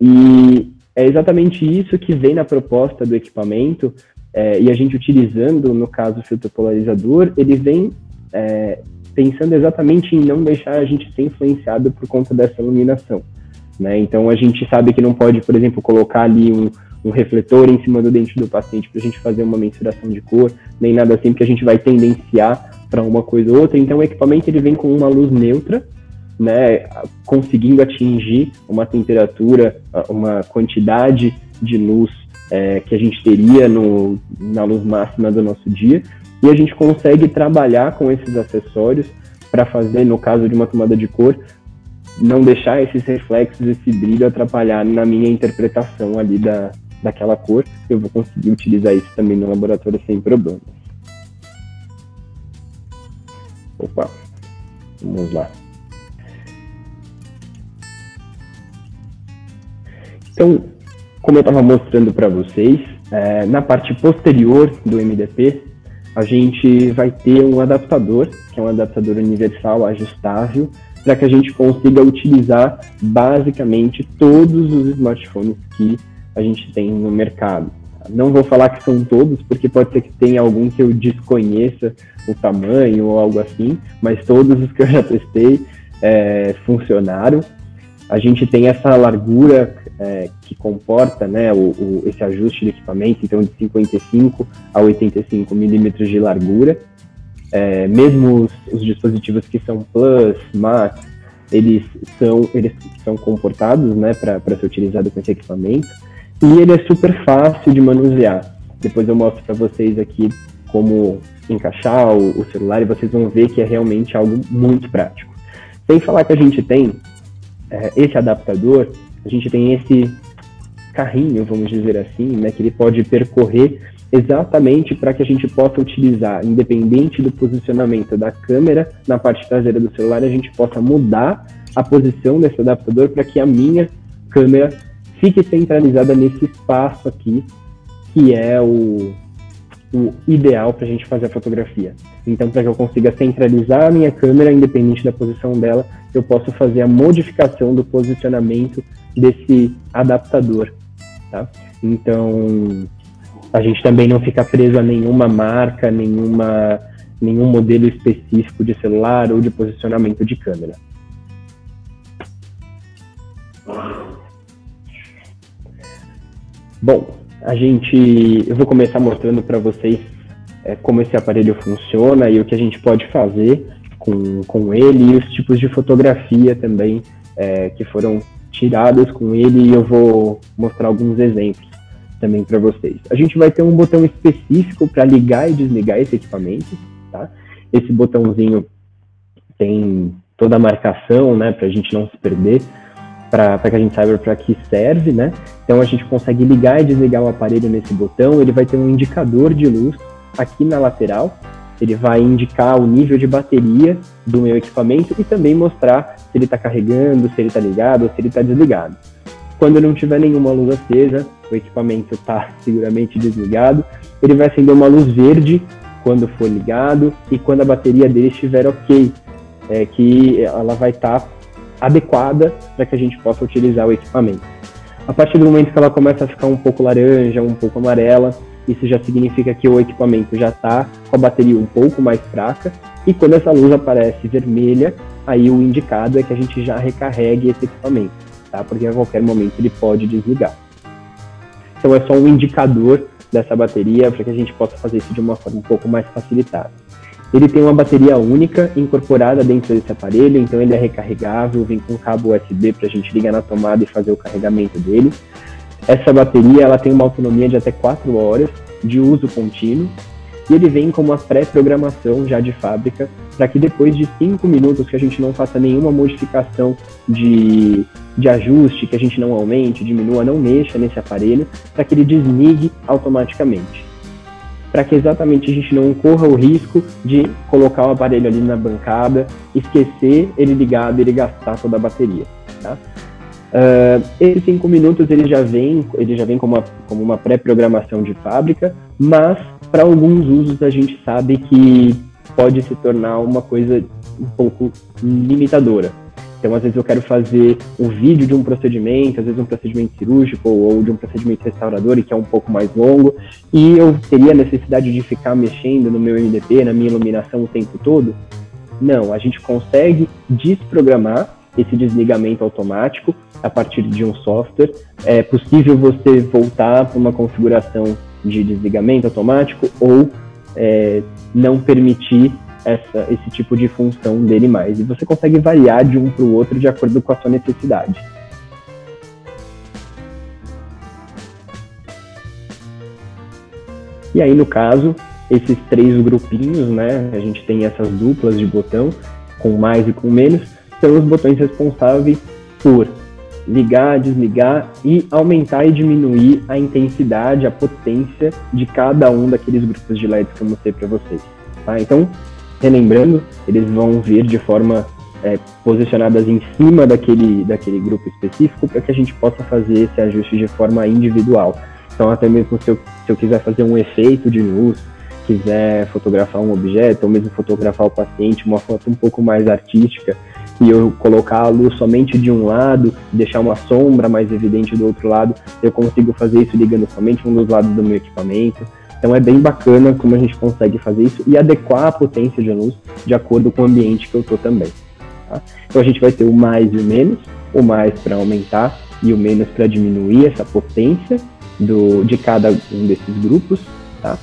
E é exatamente isso que vem na proposta do equipamento, e a gente utilizando, no caso, o filtro polarizador, ele vem pensando exatamente em não deixar a gente ser influenciado por conta dessa iluminação. Né? Então, a gente sabe que não pode, por exemplo, colocar ali um refletor em cima do dente do paciente para a gente fazer uma mensuração de cor, nem nada assim, porque a gente vai tendenciar para uma coisa ou outra. Então, o equipamento ele vem com uma luz neutra, né, conseguindo atingir uma temperatura, uma quantidade de luz que a gente teria na luz máxima do nosso dia, e a gente consegue trabalhar com esses acessórios para fazer, no caso de uma tomada de cor, não deixar esses reflexos, esse brilho atrapalhar na minha interpretação ali daquela cor. Eu vou conseguir utilizar isso também no laboratório sem problemas. Opa, vamos lá. Então, como eu estava mostrando para vocês, na parte posterior do MDP, a gente vai ter um adaptador, que é um adaptador universal ajustável, para que a gente consiga utilizar basicamente todos os smartphones que a gente tem no mercado. Não vou falar que são todos, porque pode ser que tenha algum que eu desconheça o tamanho ou algo assim, mas todos os que eu já testei funcionaram. A gente tem essa largura que comporta, né, esse ajuste do equipamento, então de 55 a 85 milímetros de largura. Mesmo os dispositivos que são Plus, Max, eles são comportados, né, para ser utilizado com esse equipamento. E ele é super fácil de manusear. Depois eu mostro para vocês aqui como encaixar o celular e vocês vão ver que é realmente algo muito prático. Sem falar que a gente tem esse adaptador, a gente tem esse carrinho, vamos dizer assim, né, que ele pode percorrer exatamente para que a gente possa utilizar, independente do posicionamento da câmera na parte traseira do celular, a gente possa mudar a posição desse adaptador para que a minha câmera fique centralizada nesse espaço aqui, que é o ideal para a gente fazer a fotografia. Então, para que eu consiga centralizar a minha câmera, independente da posição dela, eu posso fazer a modificação do posicionamento desse adaptador, tá? Então, a gente também não fica preso a nenhuma marca, nenhum modelo específico de celular ou de posicionamento de câmera. Bom, eu vou começar mostrando para vocês como esse aparelho funciona e o que a gente pode fazer com ele e os tipos de fotografia também que foram tiradas com ele, e eu vou mostrar alguns exemplos também para vocês. A gente vai ter um botão específico para ligar e desligar esse equipamento, tá? Esse botãozinho tem toda a marcação, né, para a gente não se perder, para que a gente saiba para que serve, né? Então a gente consegue ligar e desligar o aparelho nesse botão. Ele vai ter um indicador de luz aqui na lateral. Ele vai indicar o nível de bateria do meu equipamento e também mostrar se ele está carregando, se ele está ligado ou se ele está desligado. Quando não tiver nenhuma luz acesa, o equipamento está seguramente desligado. Ele vai acender uma luz verde quando for ligado e quando a bateria dele estiver ok, que ela vai estar adequada para que a gente possa utilizar o equipamento. A partir do momento que ela começa a ficar um pouco laranja, um pouco amarela, isso já significa que o equipamento já está com a bateria um pouco mais fraca, e quando essa luz aparece vermelha, aí o indicado é que a gente já recarregue esse equipamento, tá? Porque a qualquer momento ele pode desligar. Então é só um indicador dessa bateria para que a gente possa fazer isso de uma forma um pouco mais facilitada. Ele tem uma bateria única incorporada dentro desse aparelho, então ele é recarregável, vem com cabo USB para a gente ligar na tomada e fazer o carregamento dele. Essa bateria ela tem uma autonomia de até 4 horas de uso contínuo, e ele vem com uma pré-programação já de fábrica, para que depois de 5 minutos que a gente não faça nenhuma modificação de ajuste, que a gente não aumente, diminua, não mexa nesse aparelho, para que ele desligue automaticamente. Para que exatamente a gente não corra o risco de colocar o aparelho ali na bancada, esquecer ele ligado e ele gastar toda a bateria, tá? Esses 5 minutos ele já vem como uma pré-programação de fábrica, mas para alguns usos a gente sabe que pode se tornar uma coisa um pouco limitadora. Então, às vezes eu quero fazer um vídeo de um procedimento, às vezes um procedimento cirúrgico ou de um procedimento restaurador, e que é um pouco mais longo, e eu teria necessidade de ficar mexendo no meu MDP, na minha iluminação o tempo todo. Não, a gente consegue desprogramar esse desligamento automático a partir de um software. É possível você voltar para uma configuração de desligamento automático ou não permitir esse tipo de função dele mais. E você consegue variar de um para o outro de acordo com a sua necessidade. E aí, no caso, esses 3 grupinhos, né, a gente tem essas duplas de botão, com mais e com menos, são os botões responsáveis por ligar, desligar e aumentar e diminuir a intensidade, a potência de cada um daqueles grupos de LEDs que eu mostrei para vocês. Tá? Então, relembrando, eles vão vir de forma posicionadas em cima daquele grupo específico para que a gente possa fazer esse ajuste de forma individual. Então, até mesmo se eu quiser fazer um efeito de luz, quiser fotografar um objeto, ou mesmo fotografar o paciente, uma foto um pouco mais artística, e eu colocar a luz somente de um lado, deixar uma sombra mais evidente do outro lado, eu consigo fazer isso ligando somente um dos lados do meu equipamento. Então é bem bacana como a gente consegue fazer isso e adequar a potência de luz de acordo com o ambiente que eu estou também. Tá? Então a gente vai ter o mais e o mais para aumentar e o menos para diminuir essa potência de cada um desses grupos. Tá?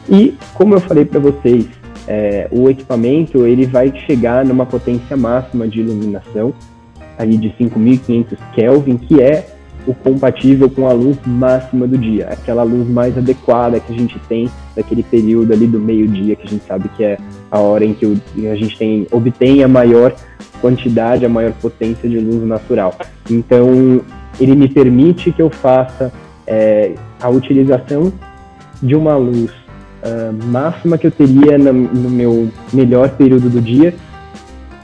E como eu falei para vocês, o equipamento ele vai chegar numa potência máxima de iluminação aí de 5.500 Kelvin, que é o compatível com a luz máxima do dia, aquela luz mais adequada que a gente tem daquele período ali do meio-dia, que a gente sabe que é a hora em que a gente obtém a maior quantidade, a maior potência de luz natural. Então, ele me permite que eu faça a utilização de uma luz máxima que eu teria no meu melhor período do dia,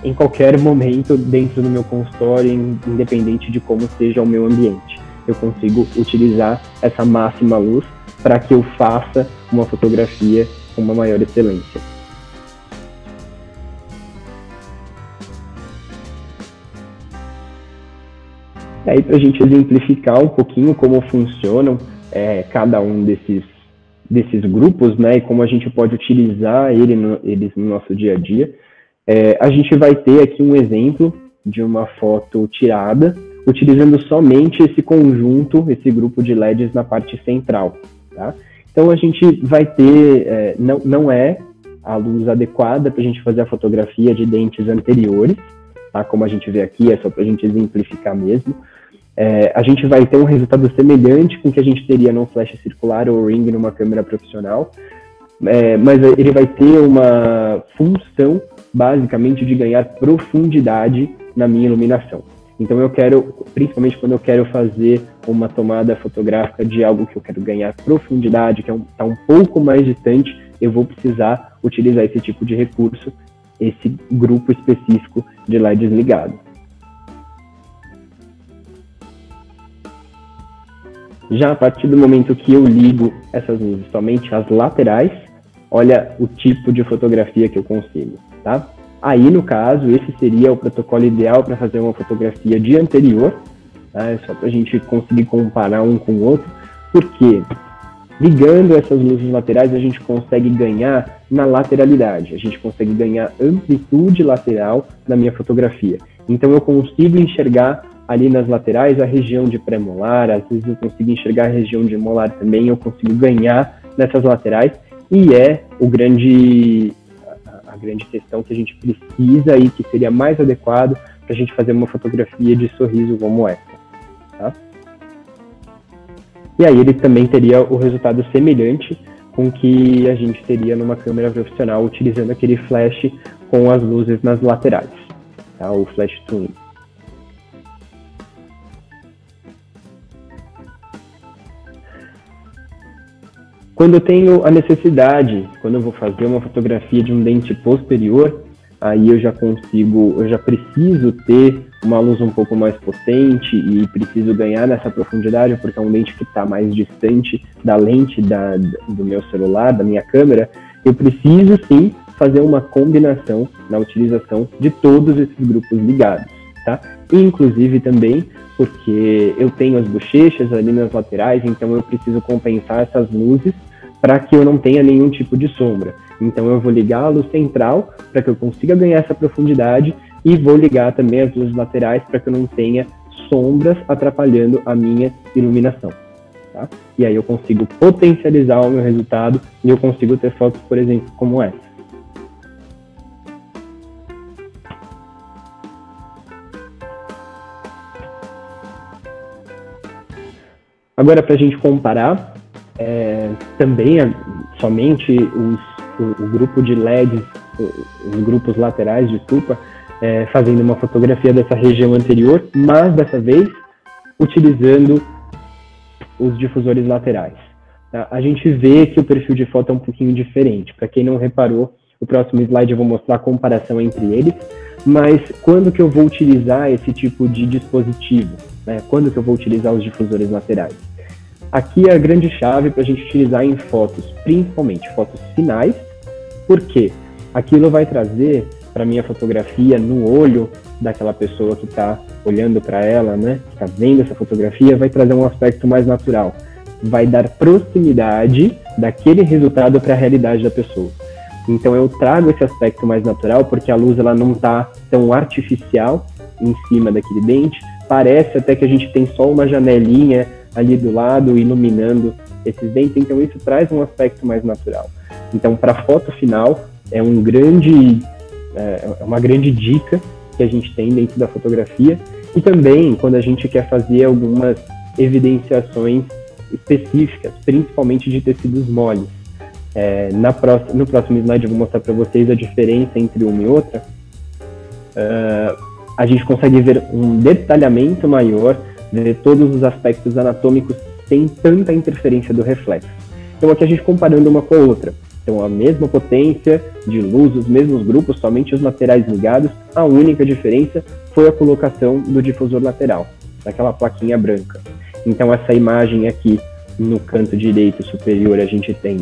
em qualquer momento dentro do meu consultório, independente de como seja o meu ambiente. Eu consigo utilizar essa máxima luz para que eu faça uma fotografia com uma maior excelência. E aí, para a gente exemplificar um pouquinho como funcionam cada um desses grupos, né, e como a gente pode utilizar eles no nosso dia a dia, a gente vai ter aqui um exemplo de uma foto tirada, utilizando somente esse conjunto, esse grupo de LEDs na parte central. Tá? Então a gente vai ter, não é a luz adequada para a gente fazer a fotografia de dentes anteriores, tá? Como a gente vê aqui, é só para a gente exemplificar mesmo. A gente vai ter um resultado semelhante com o que a gente teria num flash circular ou ring numa câmera profissional, mas ele vai ter uma função basicamente de ganhar profundidade na minha iluminação. Então eu quero, principalmente quando eu quero fazer uma tomada fotográfica de algo que eu quero ganhar profundidade, que está um pouco mais distante, eu vou precisar utilizar esse tipo de recurso, esse grupo específico de LEDs ligado. Já a partir do momento que eu ligo essas luzes somente as laterais, olha o tipo de fotografia que eu consigo, tá? Aí, no caso, esse seria o protocolo ideal para fazer uma fotografia de anterior, tá? Só para a gente conseguir comparar um com o outro, porque ligando essas luzes laterais a gente consegue ganhar na lateralidade, a gente consegue ganhar amplitude lateral na minha fotografia. Então eu consigo enxergar ali nas laterais a região de pré-molar, às vezes eu consigo enxergar a região de molar também, eu consigo ganhar nessas laterais, e é a grande questão que a gente precisa e que seria mais adequado para a gente fazer uma fotografia de sorriso como essa. Tá? E aí ele também teria o resultado semelhante com que a gente teria numa câmera profissional utilizando aquele flash com as luzes nas laterais, tá? O flash twin. Quando eu tenho a necessidade, quando eu vou fazer uma fotografia de um dente posterior, aí eu já preciso ter uma luz um pouco mais potente e preciso ganhar nessa profundidade, porque é um dente que está mais distante da lente do meu celular, da minha câmera. Eu preciso sim fazer uma combinação na utilização de todos esses grupos ligados, tá? Inclusive também porque eu tenho as bochechas ali nas laterais, então eu preciso compensar essas luzes para que eu não tenha nenhum tipo de sombra. Então eu vou ligar a luz central para que eu consiga ganhar essa profundidade e vou ligar também as luzes laterais para que eu não tenha sombras atrapalhando a minha iluminação. Tá? E aí eu consigo potencializar o meu resultado e eu consigo ter fotos, por exemplo, como essa. Agora, para a gente comparar, também somente o grupo de LEDs, os grupos laterais, desculpa, fazendo uma fotografia dessa região anterior, mas dessa vez utilizando os difusores laterais. Tá? A gente vê que o perfil de foto é um pouquinho diferente. Para quem não reparou, o próximo slide eu vou mostrar a comparação entre eles. mas quando que eu vou utilizar esse tipo de dispositivo? Né? Quando que eu vou utilizar os difusores laterais? Aqui é a grande chave para a gente utilizar em fotos, principalmente fotos finais, porque aquilo vai trazer para minha fotografia no olho daquela pessoa que está olhando para ela, né, que está vendo essa fotografia, vai trazer um aspecto mais natural, vai dar proximidade daquele resultado para a realidade da pessoa. Então eu trago esse aspecto mais natural porque a luz ela não está tão artificial em cima daquele dente, parece até que a gente tem só uma janelinha ali do lado iluminando esses dentes, então isso traz um aspecto mais natural. Então para a foto final é uma grande dica que a gente tem dentro da fotografia, e também quando a gente quer fazer algumas evidenciações específicas, principalmente de tecidos moles. No próximo slide eu vou mostrar para vocês a diferença entre uma e outra. A gente consegue ver um detalhamento maior, ver todos os aspectos anatômicos sem tanta interferência do reflexo. Então aqui a gente comparando uma com a outra. Então a mesma potência de luz, os mesmos grupos, somente os laterais ligados, a única diferença foi a colocação do difusor lateral, daquela plaquinha branca. Então essa imagem aqui no canto direito superior a gente tem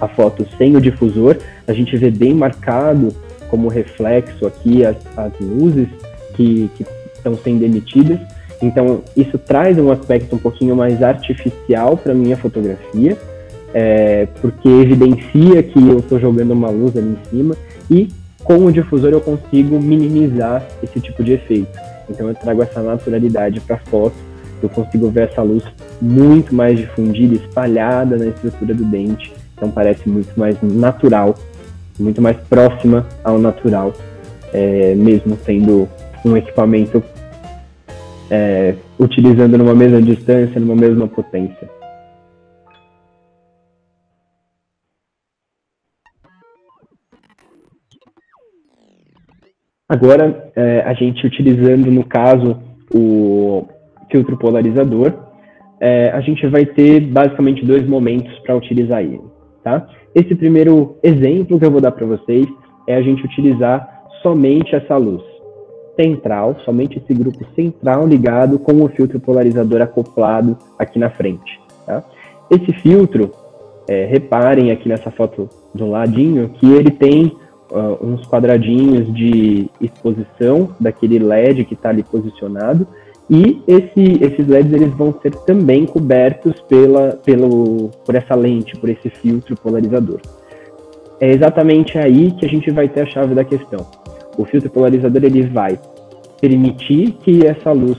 a foto sem o difusor, a gente vê bem marcado como reflexo aqui as luzes que estão sendo emitidas. Então isso traz um aspecto um pouquinho mais artificial para a minha fotografia, porque evidencia que eu estou jogando uma luz ali em cima, e com o difusor eu consigo minimizar esse tipo de efeito. Então eu trago essa naturalidade para a foto, eu consigo ver essa luz muito mais difundida, espalhada na estrutura do dente, então parece muito mais natural, muito mais próxima ao natural, mesmo sendo um equipamento utilizando numa mesma distância, numa mesma potência. Agora, a gente utilizando, no caso, o filtro polarizador, a gente vai ter basicamente dois momentos para utilizar ele, tá? Esse primeiro exemplo que eu vou dar para vocês é a gente utilizar somente essa luz central, somente esse grupo central ligado com o filtro polarizador acoplado aqui na frente, tá? Esse filtro, reparem aqui nessa foto do ladinho, que ele tem uns quadradinhos de exposição daquele LED que está ali posicionado, e esses LEDs eles vão ser também cobertos por essa lente, por esse filtro polarizador. É exatamente aí que a gente vai ter a chave da questão. O filtro polarizador ele vai permitir que essa luz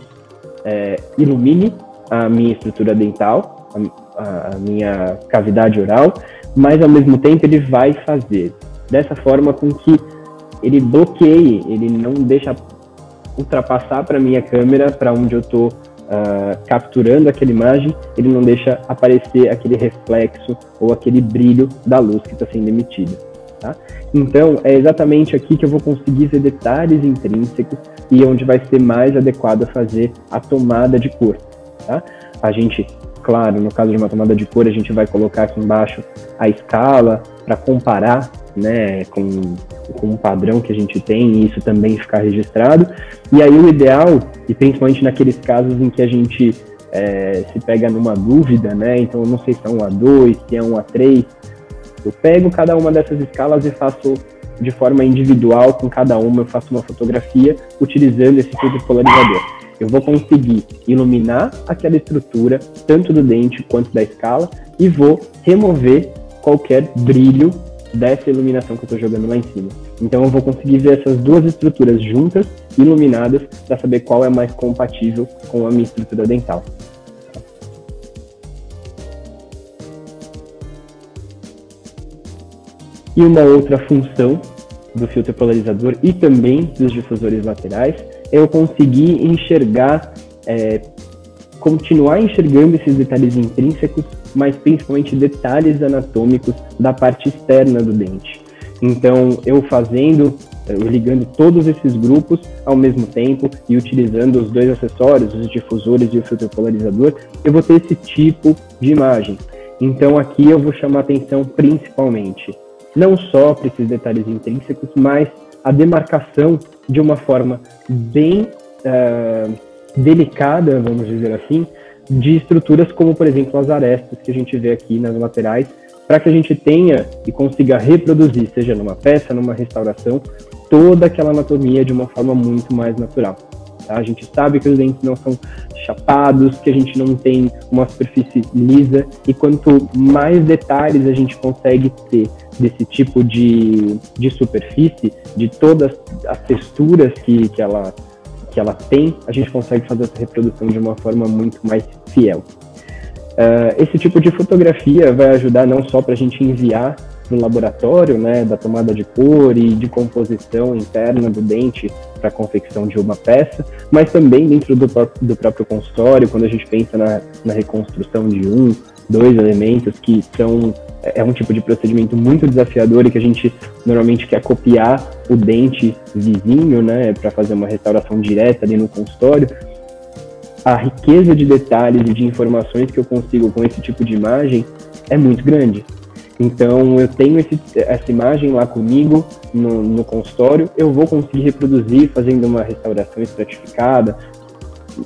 ilumine a minha estrutura dental, a minha cavidade oral, mas ao mesmo tempo ele vai fazer dessa forma com que ele bloqueie, ele não deixa ultrapassar para a minha câmera, para onde eu estou capturando aquela imagem, ele não deixa aparecer aquele reflexo ou aquele brilho da luz que está sendo emitida. Tá? Então, é exatamente aqui que eu vou conseguir ver detalhes intrínsecos e onde vai ser mais adequado a fazer a tomada de cor. Tá? A gente, claro, no caso de uma tomada de cor, a gente vai colocar aqui embaixo a escala para comparar, né, com um padrão que a gente tem, e isso também ficar registrado. E aí o ideal, e principalmente naqueles casos em que a gente se pega numa dúvida, né, então eu não sei se é um A2, se é um A3, eu pego cada uma dessas escalas e faço de forma individual, com cada uma eu faço uma fotografia utilizando esse filtro polarizador. Eu vou conseguir iluminar aquela estrutura, tanto do dente quanto da escala, e vou remover qualquer brilho dessa iluminação que eu estou jogando lá em cima. Então eu vou conseguir ver essas duas estruturas juntas, iluminadas, para saber qual é mais compatível com a minha estrutura dental. E uma outra função do filtro polarizador e também dos difusores laterais é eu conseguir enxergar, continuar enxergando esses detalhes intrínsecos, mas principalmente detalhes anatômicos da parte externa do dente. Então, eu ligando todos esses grupos ao mesmo tempo e utilizando os dois acessórios, os difusores e o filtro polarizador, eu vou ter esse tipo de imagem. Então, aqui eu vou chamar atenção principalmente, não só para esses detalhes intrínsecos, mas a demarcação de uma forma bem delicada, vamos dizer assim, de estruturas como, por exemplo, as arestas que a gente vê aqui nas laterais, para que a gente tenha e consiga reproduzir, seja numa peça, numa restauração, toda aquela anatomia de uma forma muito mais natural. Tá? A gente sabe que os dentes não são chapados, que a gente não tem uma superfície lisa, e quanto mais detalhes a gente consegue ter desse tipo de superfície, de todas as texturas que ela tem, a gente consegue fazer essa reprodução de uma forma muito mais fiel. Esse tipo de fotografia vai ajudar não só para a gente enviar para o laboratório, né, da tomada de cor e de composição interna do dente para a confecção de uma peça, mas também dentro do próprio consultório, quando a gente pensa na reconstrução de 1, 2 elementos que é um tipo de procedimento muito desafiador e que a gente normalmente quer copiar o dente vizinho, né, para fazer uma restauração direta ali no consultório. A riqueza de detalhes e de informações que eu consigo com esse tipo de imagem é muito grande. Então, eu tenho essa imagem lá comigo no consultório, eu vou conseguir reproduzir fazendo uma restauração estratificada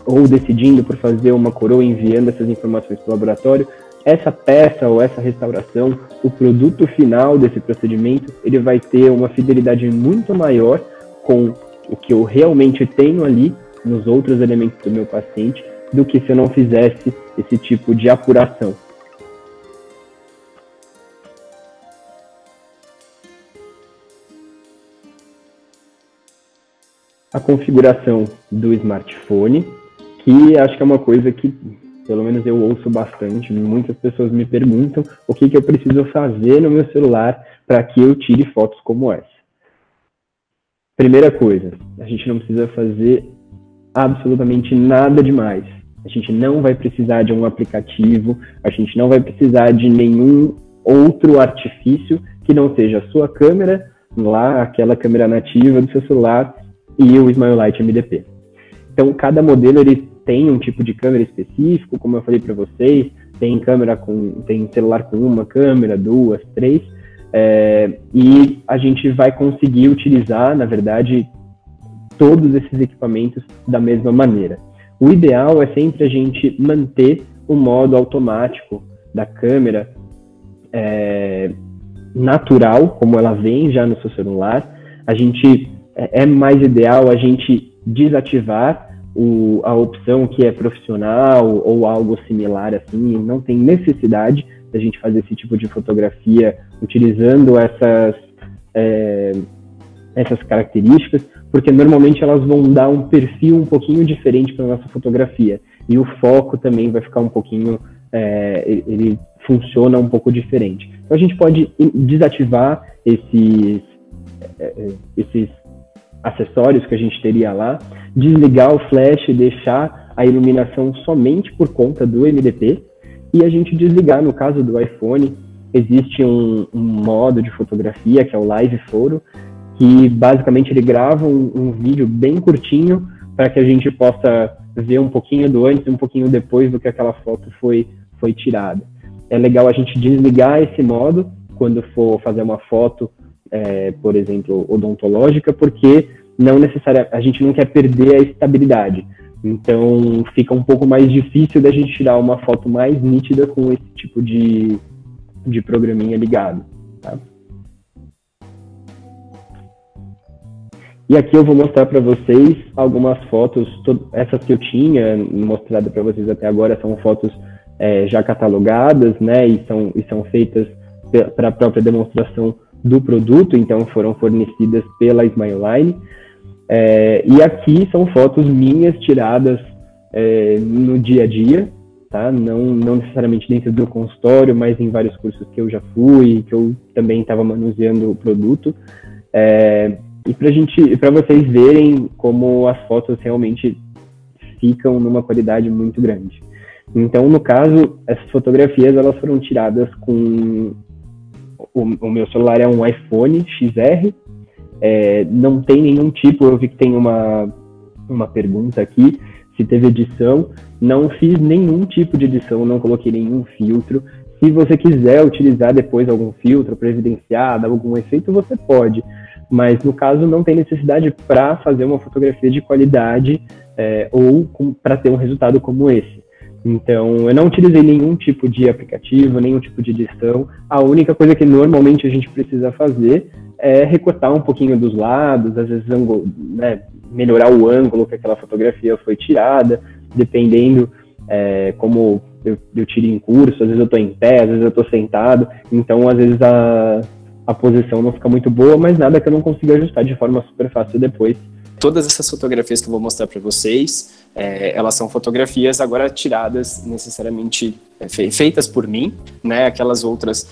ou decidindo por fazer uma coroa enviando essas informações para o laboratório. Essa peça ou essa restauração, o produto final desse procedimento, ele vai ter uma fidelidade muito maior com o que eu realmente tenho ali nos outros elementos do meu paciente do que se eu não fizesse esse tipo de apuração. A configuração do smartphone, que acho que é uma coisa que, pelo menos eu ouço bastante, muitas pessoas me perguntam o que eu preciso fazer no meu celular para que eu tire fotos como essa. Primeira coisa, a gente não precisa fazer absolutamente nada demais. A gente não vai precisar de um aplicativo, a gente não vai precisar de nenhum outro artifício que não seja a sua câmera, lá, aquela câmera nativa do seu celular e o Smile-Lite MDP. Então, cada modelo ele tem um tipo de câmera específico, como eu falei para vocês, tem celular com uma câmera, 2, 3, e a gente vai conseguir utilizar, na verdade, todos esses equipamentos da mesma maneira. O ideal é sempre a gente manter o modo automático da câmera natural, como ela vem já no seu celular. É mais ideal a gente desativar a opção que é profissional ou algo similar assim, não tem necessidade da gente fazer esse tipo de fotografia utilizando essas características, porque normalmente elas vão dar um perfil um pouquinho diferente para a nossa fotografia, e o foco também vai ficar um pouquinho, ele funciona um pouco diferente. Então a gente pode desativar esses acessórios que a gente teria lá, desligar o flash e deixar a iluminação somente por conta do MDP, e a gente desligar, no caso do iPhone, existe um modo de fotografia que é o Live Photo, que basicamente ele grava um vídeo bem curtinho para que a gente possa ver um pouquinho do antes e um pouquinho depois do que aquela foto foi tirada. É legal a gente desligar esse modo quando for fazer uma foto, por exemplo, odontológica, porque não necessariamente a gente não quer perder a estabilidade. Então fica um pouco mais difícil da gente tirar uma foto mais nítida com esse tipo de programinha ligado, tá? E aqui eu vou mostrar para vocês algumas fotos, essas que eu tinha mostrado para vocês até agora são fotos já catalogadas, né, e são feitas para a própria demonstração do produto, então foram fornecidas pela Smileline. E aqui são fotos minhas tiradas no dia a dia, tá? Não necessariamente dentro do consultório, mas em vários cursos que eu já fui, que eu também estava manuseando o produto. E para vocês verem como as fotos realmente ficam numa qualidade muito grande. Então, no caso, essas fotografias elas foram tiradas com o meu celular é um iPhone XR. Não tem nenhum tipo, eu vi que tem uma pergunta aqui, se teve edição. Não fiz nenhum tipo de edição, não coloquei nenhum filtro. Se você quiser utilizar depois algum filtro para evidenciar, dar algum efeito, você pode. mas no caso não tem necessidade para fazer uma fotografia de qualidade ou para ter um resultado como esse. Então, eu não utilizei nenhum tipo de aplicativo, nenhum tipo de edição. A única coisa que normalmente a gente precisa fazer é recortar um pouquinho dos lados, às vezes melhorar o ângulo que aquela fotografia foi tirada, dependendo como eu tiro em curso, às vezes eu estou em pé, às vezes eu estou sentado, então às vezes a posição não fica muito boa, mas nada que eu não consiga ajustar de forma super fácil depois.
Todas essas fotografias que eu vou mostrar para vocês, elas são fotografias agora tiradas necessariamente, feitas por mim, né? Aquelas outras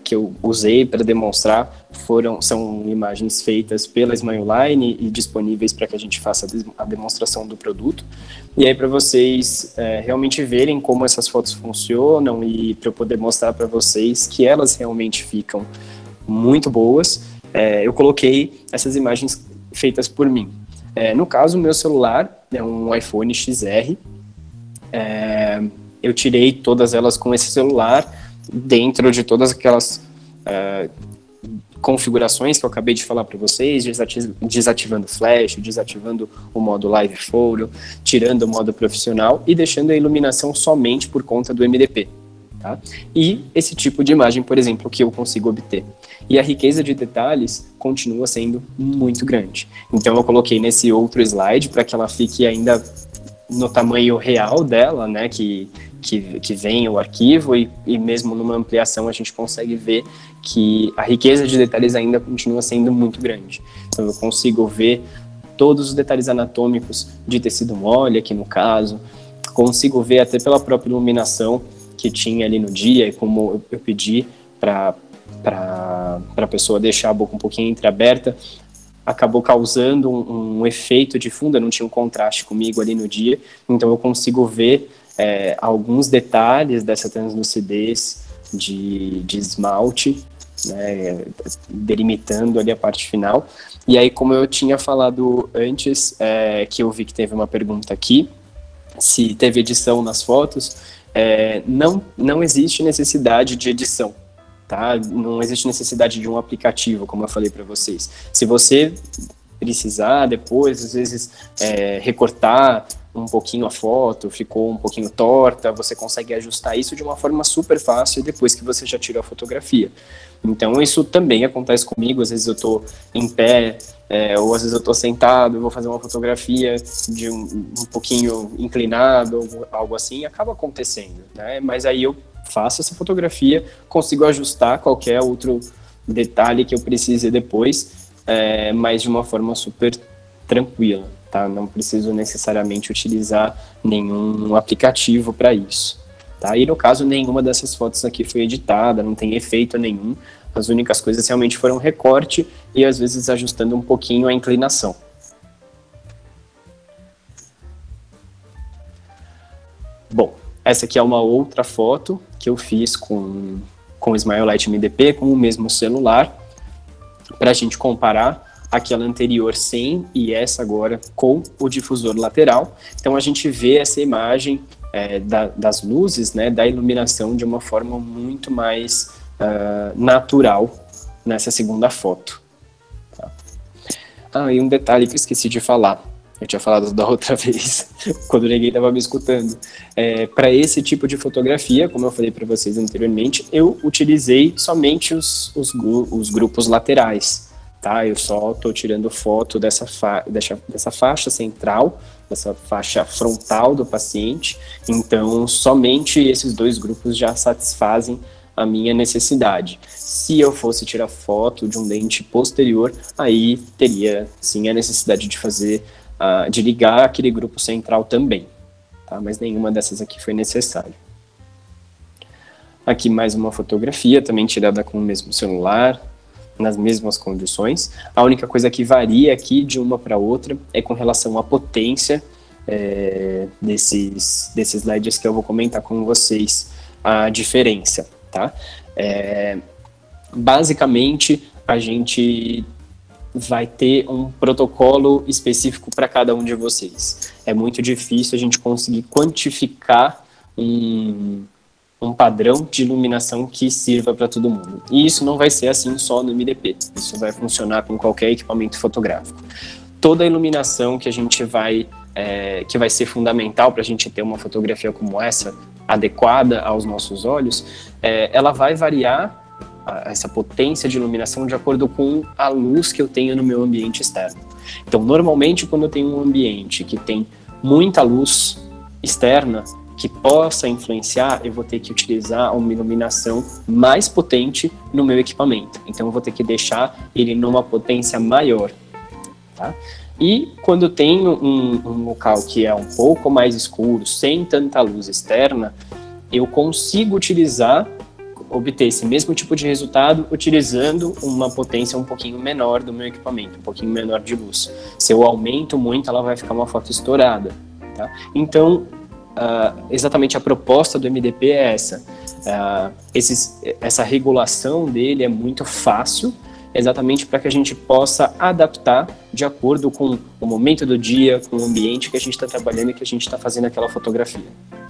que eu usei para demonstrar são imagens feitas pela Smileline e disponíveis para que a gente faça a demonstração do produto. E aí para vocês realmente verem como essas fotos funcionam e para eu poder mostrar para vocês que elas realmente ficam muito boas, eu coloquei essas imagens feitas por mim. No caso, o meu celular é um iPhone XR. Eu tirei todas elas com esse celular, dentro de todas aquelas configurações que eu acabei de falar para vocês, desativando flash, desativando o modo live photo, tirando o modo profissional e deixando a iluminação somente por conta do MDP. Tá? E esse tipo de imagem, por exemplo, que eu consigo obter. E a riqueza de detalhes continua sendo muito grande. Então eu coloquei nesse outro slide para que ela fique ainda no tamanho real dela, né, que vem o arquivo, e mesmo numa ampliação a gente consegue ver que a riqueza de detalhes ainda continua sendo muito grande. Então eu consigo ver todos os detalhes anatômicos de tecido mole, aqui no caso, consigo ver até pela própria iluminação que tinha ali no dia, e como eu pedi para a pessoa deixar a boca um pouquinho entreaberta, acabou causando um efeito de fundo, não tinha um contraste comigo ali no dia, então eu consigo ver alguns detalhes dessa translucidez de esmalte, né, delimitando ali a parte final. E aí, como eu tinha falado antes, que eu vi que teve uma pergunta aqui, se teve edição nas fotos, não existe necessidade de edição, tá? Não existe necessidade de um aplicativo, como eu falei para vocês. Se você precisar depois, às vezes, recortar um pouquinho a foto, ficou um pouquinho torta, você consegue ajustar isso de uma forma super fácil depois que você já tirou a fotografia. Então isso também acontece comigo, às vezes eu estou em pé, ou às vezes eu estou sentado, eu vou fazer uma fotografia de um pouquinho inclinado, algo assim, acaba acontecendo, né? Mas aí eu faço essa fotografia, consigo ajustar qualquer outro detalhe que eu precise depois, mas de uma forma super tranquila, tá? Não preciso necessariamente utilizar nenhum aplicativo para isso. Tá? E no caso, nenhuma dessas fotos aqui foi editada, não tem efeito nenhum. As únicas coisas realmente foram recorte e às vezes ajustando um pouquinho a inclinação. Bom, essa aqui é uma outra foto que eu fiz com o Smileline MDP, com o mesmo celular, para a gente comparar aquela anterior sem e essa agora com o difusor lateral. Então a gente vê essa imagem das luzes, né, da iluminação de uma forma muito mais natural nessa segunda foto. Tá? E um detalhe que eu esqueci de falar, eu tinha falado da outra vez, quando ninguém estava me escutando. Para esse tipo de fotografia, como eu falei para vocês anteriormente, eu utilizei somente os grupos laterais. Tá? Eu só estou tirando foto dessa faixa central, dessa faixa frontal do paciente, então somente esses dois grupos já satisfazem a minha necessidade. Se eu fosse tirar foto de um dente posterior, aí teria sim a necessidade de fazer, de ligar aquele grupo central também, tá? Mas nenhuma dessas aqui foi necessária. Aqui mais uma fotografia, também tirada com o mesmo celular, nas mesmas condições. A única coisa que varia aqui de uma para outra é com relação à potência desses LEDs que eu vou comentar com vocês a diferença, tá? Basicamente, a gente vai ter um protocolo específico para cada um de vocês. É muito difícil a gente conseguir quantificar um padrão de iluminação que sirva para todo mundo. E isso não vai ser assim só no MDP, isso vai funcionar com qualquer equipamento fotográfico. Toda a iluminação que a gente que vai ser fundamental para a gente ter uma fotografia como essa, adequada aos nossos olhos, ela vai variar essa potência de iluminação de acordo com a luz que eu tenho no meu ambiente externo. Então, normalmente, quando eu tenho um ambiente que tem muita luz externa que possa influenciar, eu vou ter que utilizar uma iluminação mais potente no meu equipamento. Então, eu vou ter que deixar ele numa potência maior, tá? E quando eu tenho um local que é um pouco mais escuro, sem tanta luz externa, eu consigo obter esse mesmo tipo de resultado utilizando uma potência um pouquinho menor do meu equipamento, um pouquinho menor de luz. Se eu aumento muito, ela vai ficar uma foto estourada, tá? Então, exatamente a proposta do MDP é essa. Essa regulação dele é muito fácil, exatamente para que a gente possa adaptar de acordo com o momento do dia, com o ambiente que a gente está trabalhando e que a gente está fazendo aquela fotografia.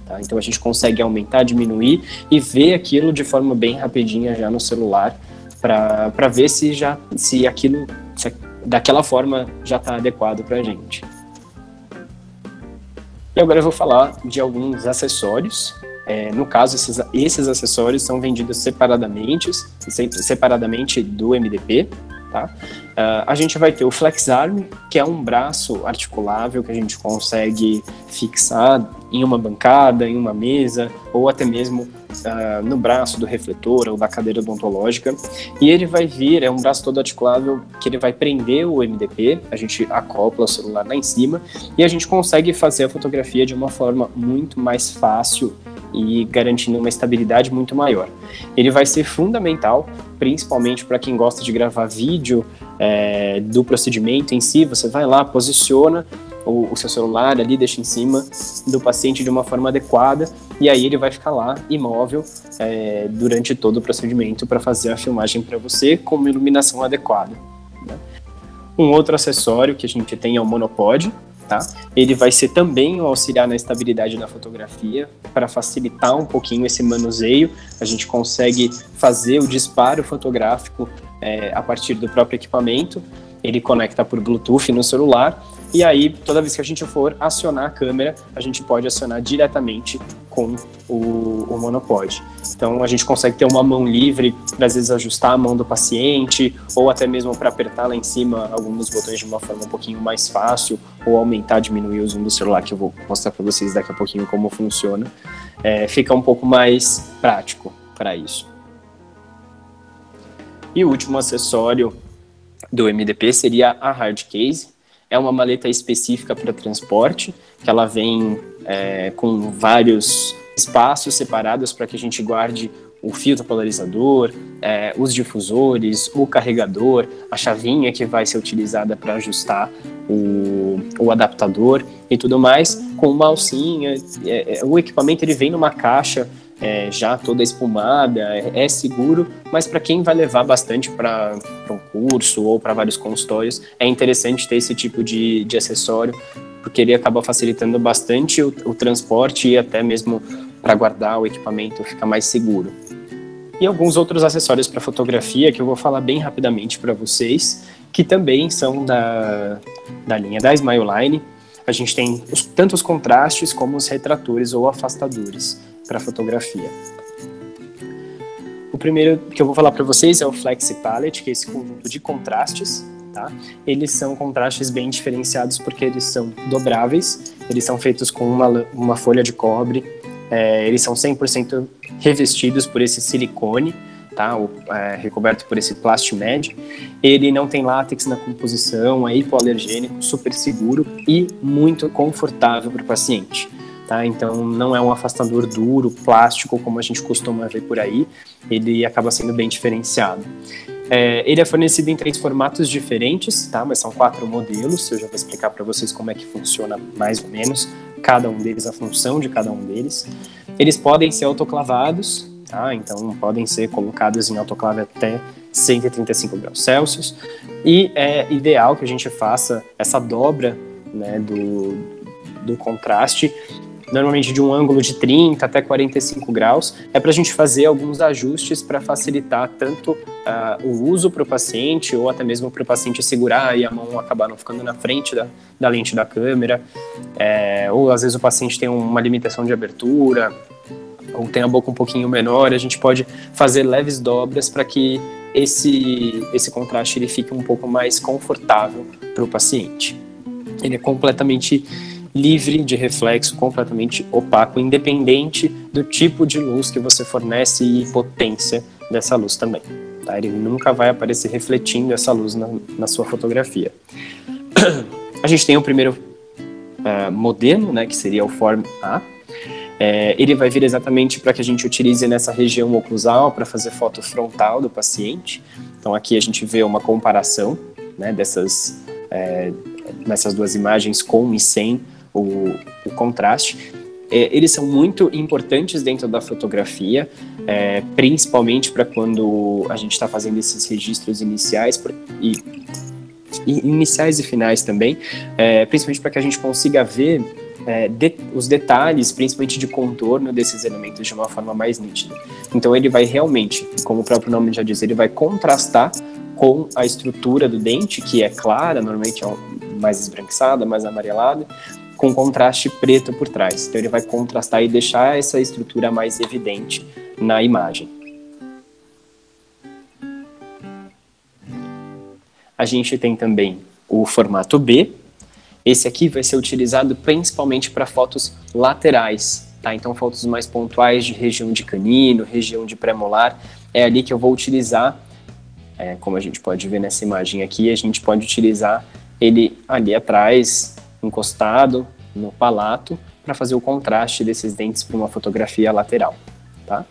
Tá? Então a gente consegue aumentar, diminuir e ver aquilo de forma bem rapidinha já no celular para ver se daquela forma já está adequado para a gente. E agora eu vou falar de alguns acessórios. No caso, esses acessórios são vendidos separadamente do MDP, tá? A gente vai ter o FlexArm, que é um braço articulável que a gente consegue fixar em uma bancada, em uma mesa, ou até mesmo no braço do refletor ou da cadeira odontológica. E ele vai vir, é um braço todo articulável que ele vai prender o MDP, a gente acopla o celular lá em cima e a gente consegue fazer a fotografia de uma forma muito mais fácil e garantindo uma estabilidade muito maior. Ele vai ser fundamental, principalmente para quem gosta de gravar vídeo do procedimento em si. Você vai lá, posiciona o seu celular ali, deixa em cima do paciente de uma forma adequada e aí ele vai ficar lá imóvel durante todo o procedimento para fazer a filmagem para você com uma iluminação adequada, né? Um outro acessório que a gente tem é o monopod. Tá? Ele vai ser também um auxiliar na estabilidade da fotografia para facilitar um pouquinho esse manuseio. A gente consegue fazer o disparo fotográfico a partir do próprio equipamento. Ele conecta por Bluetooth no celular e aí toda vez que a gente for acionar a câmera, a gente pode acionar diretamente com o monopod. Então a gente consegue ter uma mão livre para às vezes ajustar a mão do paciente ou até mesmo para apertar lá em cima alguns botões de uma forma um pouquinho mais fácil ou aumentar, diminuir o zoom do celular, que eu vou mostrar para vocês daqui a pouquinho como funciona. Fica um pouco mais prático para isso. E o último acessório do MDP seria a hard case. É uma maleta específica para transporte, que ela vem com vários espaços separados para que a gente guarde o filtro polarizador, os difusores, o carregador, a chavinha que vai ser utilizada para ajustar o adaptador e tudo mais, com uma alcinha. O equipamento ele vem numa caixa já toda espumada, é seguro, mas para quem vai levar bastante para um curso ou para vários consultórios, é interessante ter esse tipo de acessório, porque ele acaba facilitando bastante o transporte e até mesmo para guardar o equipamento fica mais seguro. E alguns outros acessórios para fotografia que eu vou falar bem rapidamente para vocês, que também são da linha da Smileline. A gente tem tanto os contrastes como os retratores ou afastadores para fotografia. O primeiro que eu vou falar para vocês é o Flexi Palette, que é esse conjunto de contrastes, tá? Eles são contrastes bem diferenciados porque eles são dobráveis, eles são feitos com uma folha de cobre, eles são 100% revestidos por esse silicone, tá? Recoberto por esse Plastimed. Ele não tem látex na composição, é hipoalergênico, super seguro e muito confortável para o paciente. Tá? Então não é um afastador duro, plástico, como a gente costuma ver por aí, ele acaba sendo bem diferenciado. Ele é fornecido em 3 formatos diferentes, tá? Mas são 4 modelos, eu já vou explicar para vocês como é que funciona mais ou menos cada um deles, a função de cada um deles. Eles podem ser autoclavados, tá? Então podem ser colocados em autoclave até 135 graus Celsius, e é ideal que a gente faça essa dobra, né, do contraste normalmente de um ângulo de 30 até 45 graus, é para a gente fazer alguns ajustes para facilitar tanto o uso para o paciente, ou até mesmo para o paciente segurar e a mão acabar não ficando na frente da lente da câmera, ou às vezes o paciente tem uma limitação de abertura, ou tem a boca um pouquinho menor, a gente pode fazer leves dobras para que esse contraste ele fique um pouco mais confortável para o paciente. Ele é completamente livre de reflexo, completamente opaco, independente do tipo de luz que você fornece e potência dessa luz também. Tá? Ele nunca vai aparecer refletindo essa luz na sua fotografia. A gente tem o primeiro modelo, né, que seria o Form A. Ele vai vir exatamente para que a gente utilize nessa região oclusal para fazer foto frontal do paciente. Então aqui a gente vê uma comparação, né, nessas duas imagens com e sem o contraste. Eles são muito importantes dentro da fotografia, principalmente para quando a gente está fazendo esses registros iniciais iniciais e finais também, principalmente para que a gente consiga ver os detalhes, principalmente de contorno desses elementos de uma forma mais nítida. Então ele vai realmente, como o próprio nome já diz, ele vai contrastar com a estrutura do dente, que é clara, normalmente é mais esbranquiçada, mais amarelada, com contraste preto por trás. Então ele vai contrastar e deixar essa estrutura mais evidente na imagem. A gente tem também o formato B. Esse aqui vai ser utilizado principalmente para fotos laterais, tá? Então fotos mais pontuais de região de canino, região de premolar, é ali que eu vou utilizar, como a gente pode ver nessa imagem aqui, a gente pode utilizar ele ali atrás, encostado no palato, para fazer o contraste desses dentes para uma fotografia lateral, tá?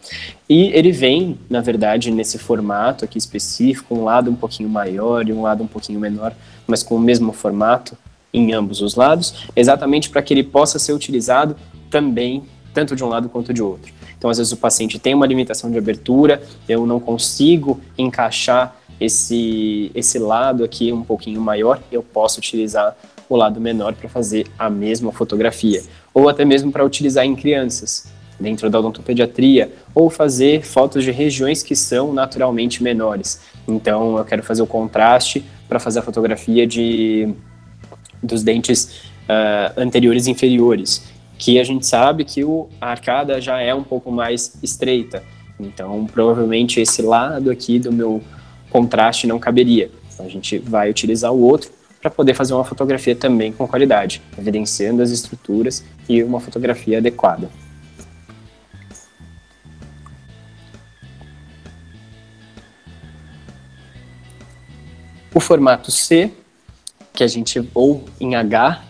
E ele vem, na verdade, nesse formato aqui específico, um lado um pouquinho maior e um lado um pouquinho menor, mas com o mesmo formato em ambos os lados, exatamente para que ele possa ser utilizado também, tanto de um lado quanto de outro. Então, às vezes o paciente tem uma limitação de abertura, eu não consigo encaixar esse lado aqui um pouquinho maior, eu posso utilizar o lado menor para fazer a mesma fotografia, ou até mesmo para utilizar em crianças, dentro da odontopediatria, ou fazer fotos de regiões que são naturalmente menores. Então, eu quero fazer o contraste para fazer a fotografia dos dentes anteriores e inferiores, que a gente sabe que a arcada já é um pouco mais estreita, então provavelmente esse lado aqui do meu contraste não caberia. Então a gente vai utilizar o outro para poder fazer uma fotografia também com qualidade, evidenciando as estruturas e uma fotografia adequada. O formato C, que a gente, ou em H,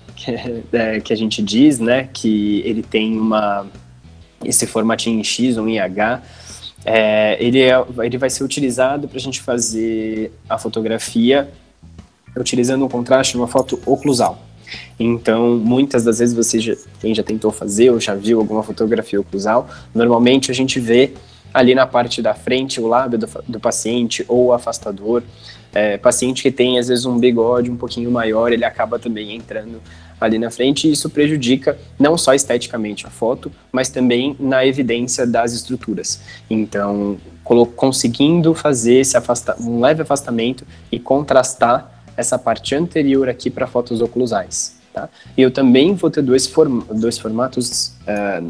que a gente diz, né, que ele tem esse formatinho em X ou em H, ele vai ser utilizado para a gente fazer a fotografia utilizando um contraste numa foto oclusal. Então, muitas das vezes quem já tentou fazer ou já viu alguma fotografia oclusal, normalmente a gente vê ali na parte da frente o lábio do paciente ou o afastador. Paciente que tem às vezes um bigode um pouquinho maior, ele acaba também entrando ali na frente, e isso prejudica não só esteticamente a foto, mas também na evidência das estruturas. Então, conseguindo fazer um leve afastamento e contrastar essa parte anterior aqui para fotos oclusais. Tá? E eu também vou ter dois formatos,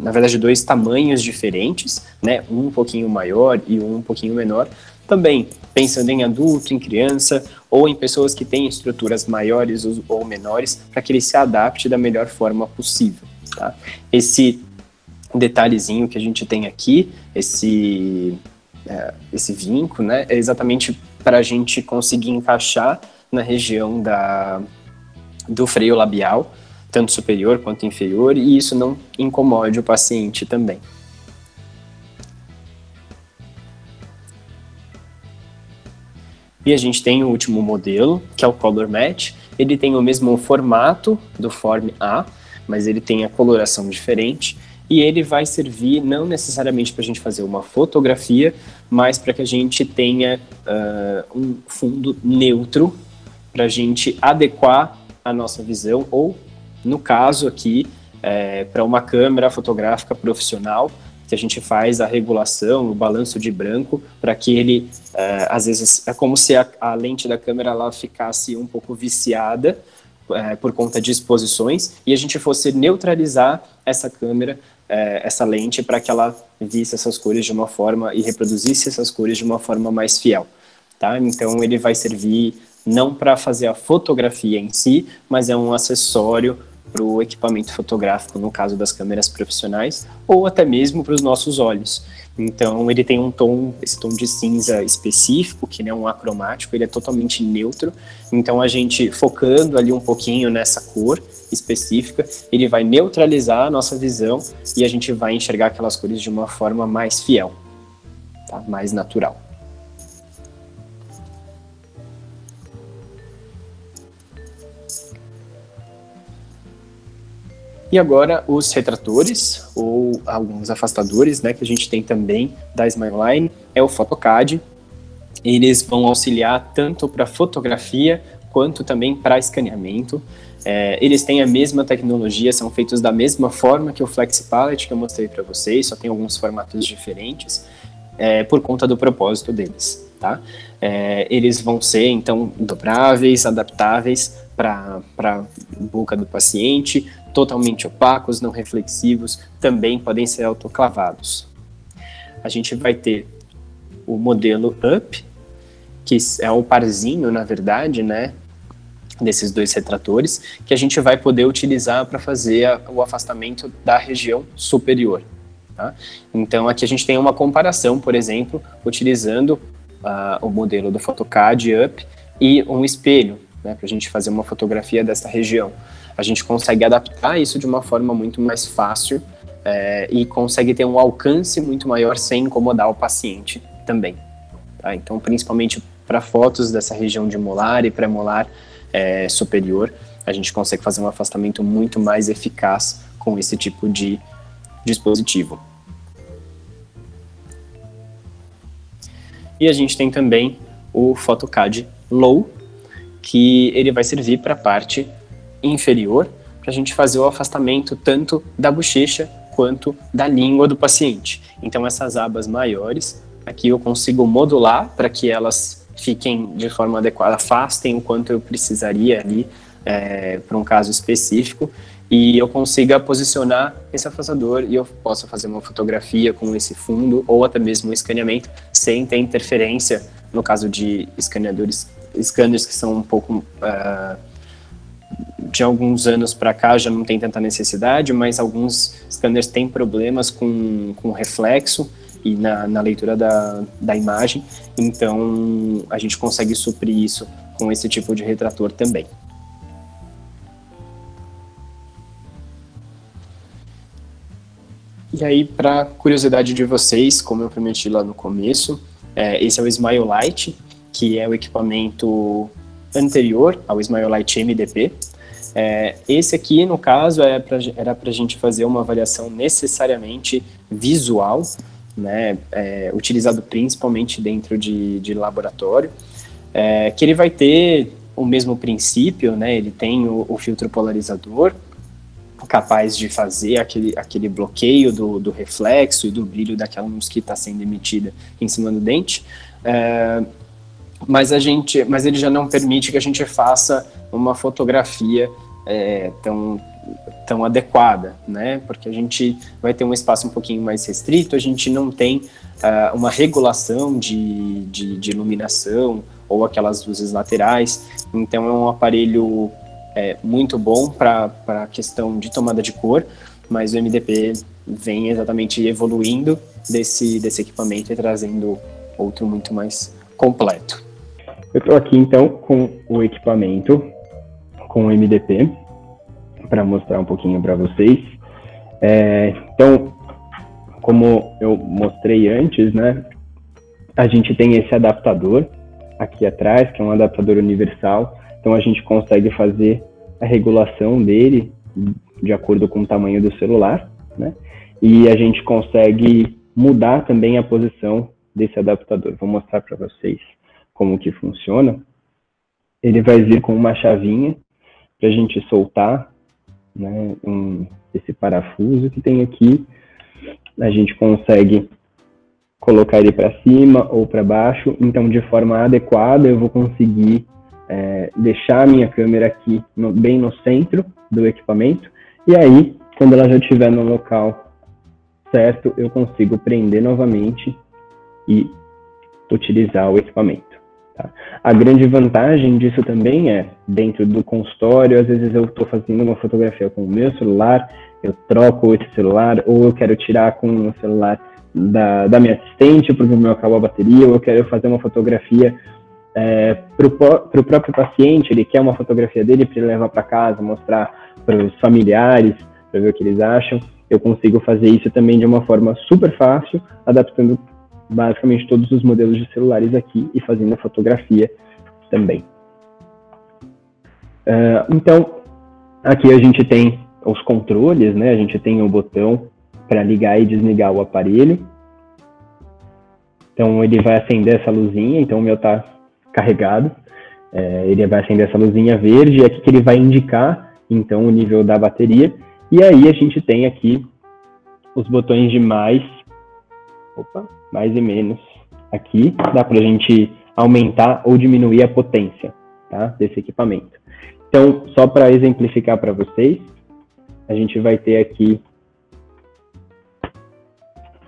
na verdade dois tamanhos diferentes, né? Um pouquinho maior e um pouquinho menor, também pensando em adulto, em criança, ou em pessoas que têm estruturas maiores ou menores, para que ele se adapte da melhor forma possível. Tá? Esse detalhezinho que a gente tem aqui, esse vinco, né, é exatamente para a gente conseguir encaixar na região do freio labial, tanto superior quanto inferior, e isso não incomode o paciente também. E a gente tem o último modelo, que é o Color Match. Ele tem o mesmo formato do Form A, mas ele tem a coloração diferente, e ele vai servir não necessariamente para a gente fazer uma fotografia, mas para que a gente tenha um fundo neutro, para a gente adequar a nossa visão, ou, no caso aqui, para uma câmera fotográfica profissional, que a gente faz a regulação, o balanço de branco, para que ele, às vezes, é como se a lente da câmera ela ficasse um pouco viciada por conta de exposições, e a gente fosse neutralizar essa câmera, essa lente, para que ela visse essas cores de uma forma e reproduzisse essas cores de uma forma mais fiel. Tá? Então, ele vai servir não para fazer a fotografia em si, mas é um acessório para o equipamento fotográfico, no caso das câmeras profissionais, ou até mesmo para os nossos olhos. Então, ele tem esse tom de cinza específico, que não é um acromático, ele é totalmente neutro. Então, a gente focando ali um pouquinho nessa cor específica, ele vai neutralizar a nossa visão e a gente vai enxergar aquelas cores de uma forma mais fiel, tá? Mais natural. E agora os retratores, ou alguns afastadores, né, que a gente tem também da Smileline, é o Photocad. Eles vão auxiliar tanto para fotografia, quanto também para escaneamento. Eles têm a mesma tecnologia, são feitos da mesma forma que o Flex Palette que eu mostrei para vocês, só tem alguns formatos diferentes, por conta do propósito deles. Tá? Eles vão ser, então, dobráveis, adaptáveis para a boca do paciente, totalmente opacos, não reflexivos, também podem ser autoclavados. A gente vai ter o modelo Up, que é o parzinho, na verdade, né, desses dois retratores, que a gente vai poder utilizar para fazer o afastamento da região superior. Tá? Então, aqui a gente tem uma comparação, por exemplo, utilizando o modelo do Photocad Up e um espelho, né, para a gente fazer uma fotografia dessa região. A gente consegue adaptar isso de uma forma muito mais fácil e consegue ter um alcance muito maior sem incomodar o paciente também. Tá? Então, principalmente para fotos dessa região de molar e pré-molar superior, a gente consegue fazer um afastamento muito mais eficaz com esse tipo de dispositivo. E a gente tem também o Photocad Low, que ele vai servir para a parte inferior, para a gente fazer o afastamento tanto da bochecha quanto da língua do paciente. Então, essas abas maiores, aqui eu consigo modular para que elas fiquem de forma adequada, afastem o quanto eu precisaria ali para um caso específico, e eu consiga posicionar esse afastador e eu possa fazer uma fotografia com esse fundo ou até mesmo um escaneamento sem ter interferência, no caso de scanners que são um pouco de alguns anos para cá já não tem tanta necessidade, mas alguns scanners têm problemas com reflexo e na leitura da imagem, então a gente consegue suprir isso com esse tipo de retrator também. E aí, para curiosidade de vocês, como eu prometi lá no começo, esse é o Smilelight, que é o equipamento anterior ao Smilelight MDP. Esse aqui, no caso, era para a gente fazer uma avaliação necessariamente visual, né, utilizado principalmente dentro de laboratório, que ele vai ter o mesmo princípio, né, ele tem o filtro polarizador, capaz de fazer aquele bloqueio do reflexo e do brilho daquela luz que está sendo emitida em cima do dente, mas ele já não permite que a gente faça uma fotografia tão adequada, né? Porque a gente vai ter um espaço um pouquinho mais restrito, a gente não tem uma regulação de iluminação ou aquelas luzes laterais, então é um aparelho muito bom para a questão de tomada de cor, mas o MDP vem exatamente evoluindo desse equipamento e trazendo outro muito mais completo.
Eu estou aqui então com o equipamento, com o MDP, para mostrar um pouquinho para vocês. Então, como eu mostrei antes, né, a gente tem esse adaptador aqui atrás, que é um adaptador universal. Então, a gente consegue fazer a regulação dele de acordo com o tamanho do celular, né? E a gente consegue mudar também a posição desse adaptador. Vou mostrar para vocês como que funciona. Ele vai vir com uma chavinha para a gente soltar né, esse parafuso que tem aqui. A gente consegue colocar ele para cima ou para baixo, então de forma adequada eu vou conseguir deixar a minha câmera aqui bem no centro do equipamento, e aí, quando ela já estiver no local certo, eu consigo prender novamente e utilizar o equipamento. Tá? A grande vantagem disso também é, dentro do consultório, às vezes eu estou fazendo uma fotografia com o meu celular, eu troco esse celular, ou eu quero tirar com o celular da minha assistente, porque o meu acabou a bateria, ou eu quero fazer uma fotografia para o próprio paciente, ele quer uma fotografia dele para ele levar para casa, mostrar para os familiares, para ver o que eles acham. Eu consigo fazer isso também de uma forma super fácil, adaptando basicamente todos os modelos de celulares aqui e fazendo a fotografia também. Então, aqui a gente tem os controles, né? A gente tem o botão para ligar e desligar o aparelho. Então, ele vai acender essa luzinha, então o meu está carregado. Ele vai acender essa luzinha verde, e aqui que ele vai indicar, então, o nível da bateria. E aí a gente tem aqui os botões de mais e menos. Aqui dá para a gente aumentar ou diminuir a potência, tá, desse equipamento. Então, só para exemplificar para vocês, a gente vai ter aqui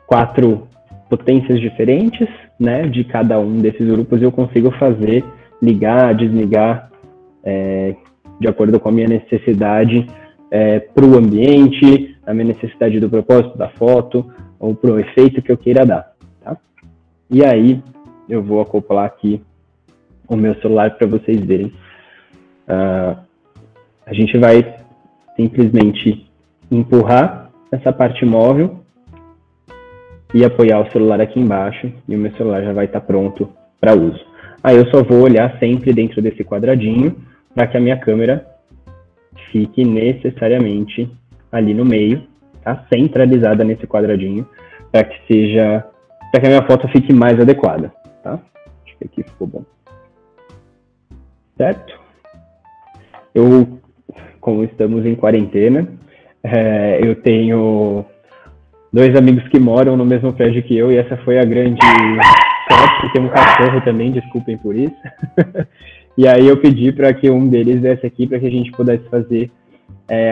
4 potências diferentes, né, de cada um desses grupos. Eu consigo fazer, ligar, desligar, de acordo com a minha necessidade, para o ambiente, a minha necessidade do propósito da foto, ou para o efeito que eu queira dar. Tá? E aí, eu vou acoplar aqui o meu celular para vocês verem. A gente vai simplesmente empurrar essa parte móvel e apoiar o celular aqui embaixo, e o meu celular já vai estar pronto para uso. Aí eu só vou olhar sempre dentro desse quadradinho para que a minha câmera fique necessariamente ali no meio, tá? Centralizada nesse quadradinho, para que a minha foto fique mais adequada, tá? Acho que aqui ficou bom. Certo? Como estamos em quarentena, eu tenho 2 amigos que moram no mesmo prédio que eu, e essa foi a grande sorte. Tem um cachorro também, desculpem por isso. E aí eu pedi para que um deles viesse aqui para que a gente pudesse fazer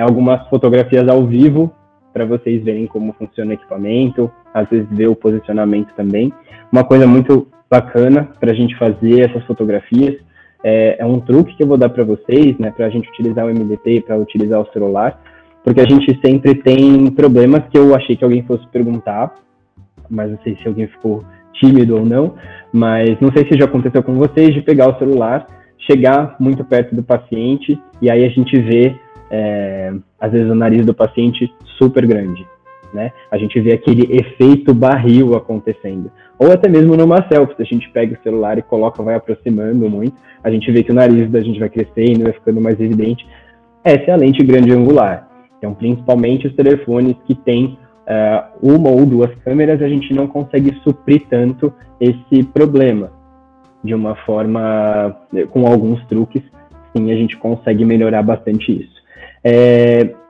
algumas fotografias ao vivo, para vocês verem como funciona o equipamento, às vezes ver o posicionamento também. Uma coisa muito bacana para a gente fazer essas fotografias, é um truque que eu vou dar para vocês, né, para a gente utilizar o MDP, para utilizar o celular, porque a gente sempre tem problemas que eu achei que alguém fosse perguntar, mas não sei se alguém ficou tímido ou não, mas não sei se já aconteceu com vocês, de pegar o celular, chegar muito perto do paciente, e aí a gente vê, às vezes, o nariz do paciente super grande, né? A gente vê aquele efeito barril acontecendo. Ou até mesmo numa selfie, se a gente pega o celular e coloca, vai aproximando muito, a gente vê que o nariz da gente vai crescendo, vai ficando mais evidente. Essa é a lente grande angular. Então, principalmente os telefones que têm uma ou 2 câmeras, a gente não consegue suprir tanto esse problema. De uma forma, com alguns truques, sim, a gente consegue melhorar bastante isso.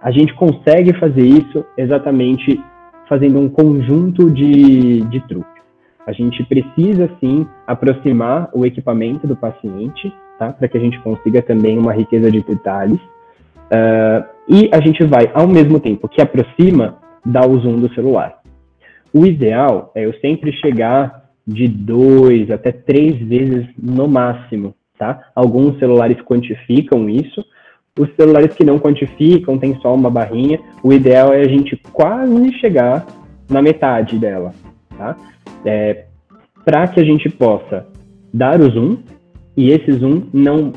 A gente consegue fazer isso exatamente fazendo um conjunto de truques. A gente precisa, sim, aproximar o equipamento do paciente, tá? Para que a gente consiga também uma riqueza de detalhes. E a gente vai, ao mesmo tempo que aproxima, dar o zoom do celular. O ideal é eu sempre chegar de 2 até 3 vezes no máximo, tá? Alguns celulares quantificam isso. Os celulares que não quantificam, tem só uma barrinha. O ideal é a gente quase chegar na metade dela, tá? Para que a gente possa dar o zoom e esse zoom não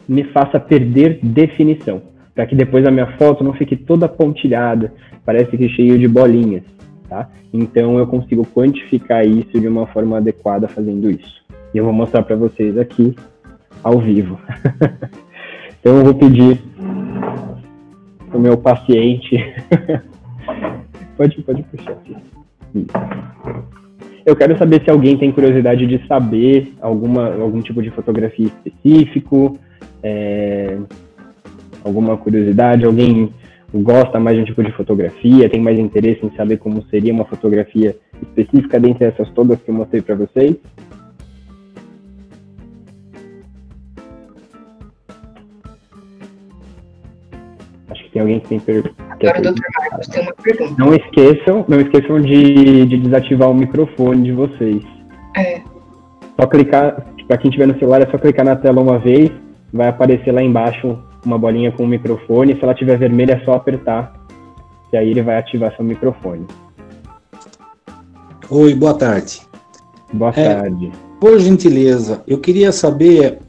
me faça perder definição. Para que depois a minha foto não fique toda pontilhada, parece que cheio de bolinhas, tá? Então eu consigo quantificar isso de uma forma adequada fazendo isso. E eu vou mostrar para vocês aqui, ao vivo. Então eu vou pedir o meu paciente... pode puxar aqui. Eu quero saber se alguém tem curiosidade de saber algum tipo de fotografia específico, alguma curiosidade, alguém gosta mais de um tipo de fotografia, tem mais interesse em saber como seria uma fotografia específica dentre essas todas que eu mostrei para vocês? Acho que tem alguém que tem pergunta.
Agora o Dr. Marcos tem uma pergunta.
Não esqueçam de desativar o microfone de vocês. Só clicar, para quem tiver no celular, é só clicar na tela uma vez, vai aparecer lá embaixo uma bolinha com o microfone, se ela tiver vermelha é só apertar, e aí ele vai ativar seu microfone.
Oi, boa tarde.
Boa tarde.
Por gentileza, eu queria saber,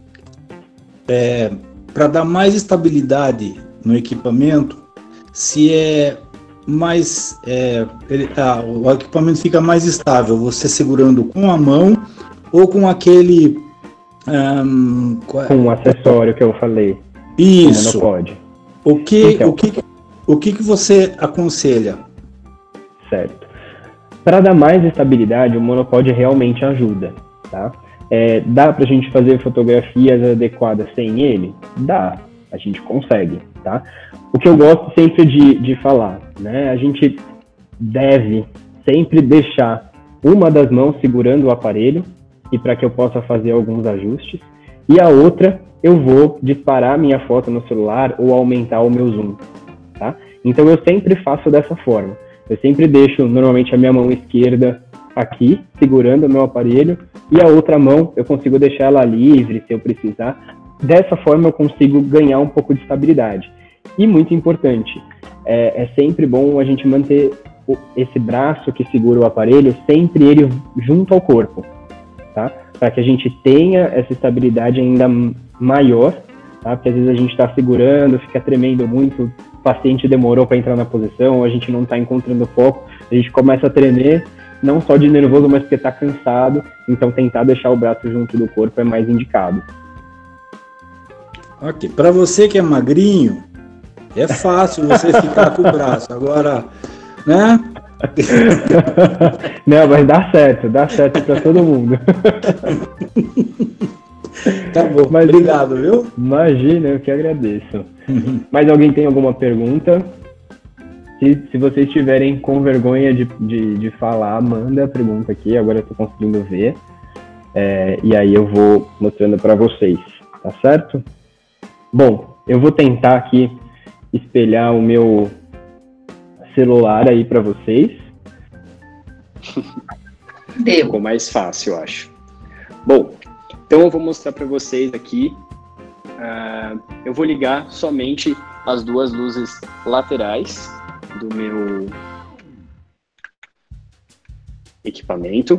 para dar mais estabilidade no equipamento, se o equipamento fica mais estável, você segurando com a mão ou com aquele...
com um acessório que eu falei.
Isso.
Monopod.
O que você aconselha?
Certo. Para dar mais estabilidade, o monopod realmente ajuda, tá? Dá pra gente fazer fotografias adequadas sem ele? Dá, a gente consegue, tá? O que eu gosto sempre de falar, né? A gente deve sempre deixar uma das mãos segurando o aparelho, e para que eu possa fazer alguns ajustes, e a outra eu vou disparar minha foto no celular ou aumentar o meu zoom, tá? Então eu sempre faço dessa forma. Eu sempre deixo normalmente a minha mão esquerda aqui, segurando o meu aparelho, e a outra mão eu consigo deixar ela livre se eu precisar. Dessa forma eu consigo ganhar um pouco de estabilidade. E muito importante, é sempre bom a gente manter esse braço que segura o aparelho, sempre ele junto ao corpo, tá? Para que a gente tenha essa estabilidade ainda maior, tá? Porque às vezes a gente está segurando, fica tremendo muito, o paciente demorou para entrar na posição, a gente não está encontrando foco, a gente começa a tremer, não só de nervoso, mas porque está cansado, então tentar deixar o braço junto do corpo é mais indicado.
Ok, para você que é magrinho, é fácil você ficar com o braço, agora, né?
Não, mas dá certo para todo mundo.
Tá bom, mas obrigado, viu?
Imagina, eu que agradeço. Mais alguém tem alguma pergunta? Se vocês estiverem com vergonha de falar, manda a pergunta aqui, agora eu estou conseguindo ver. E aí eu vou mostrando para vocês, tá certo? Bom, eu vou tentar aqui espelhar o meu celular aí para vocês.
Ficou mais fácil, eu acho. Bom, então eu vou mostrar para vocês aqui. Eu vou ligar somente as duas luzes laterais do meu equipamento.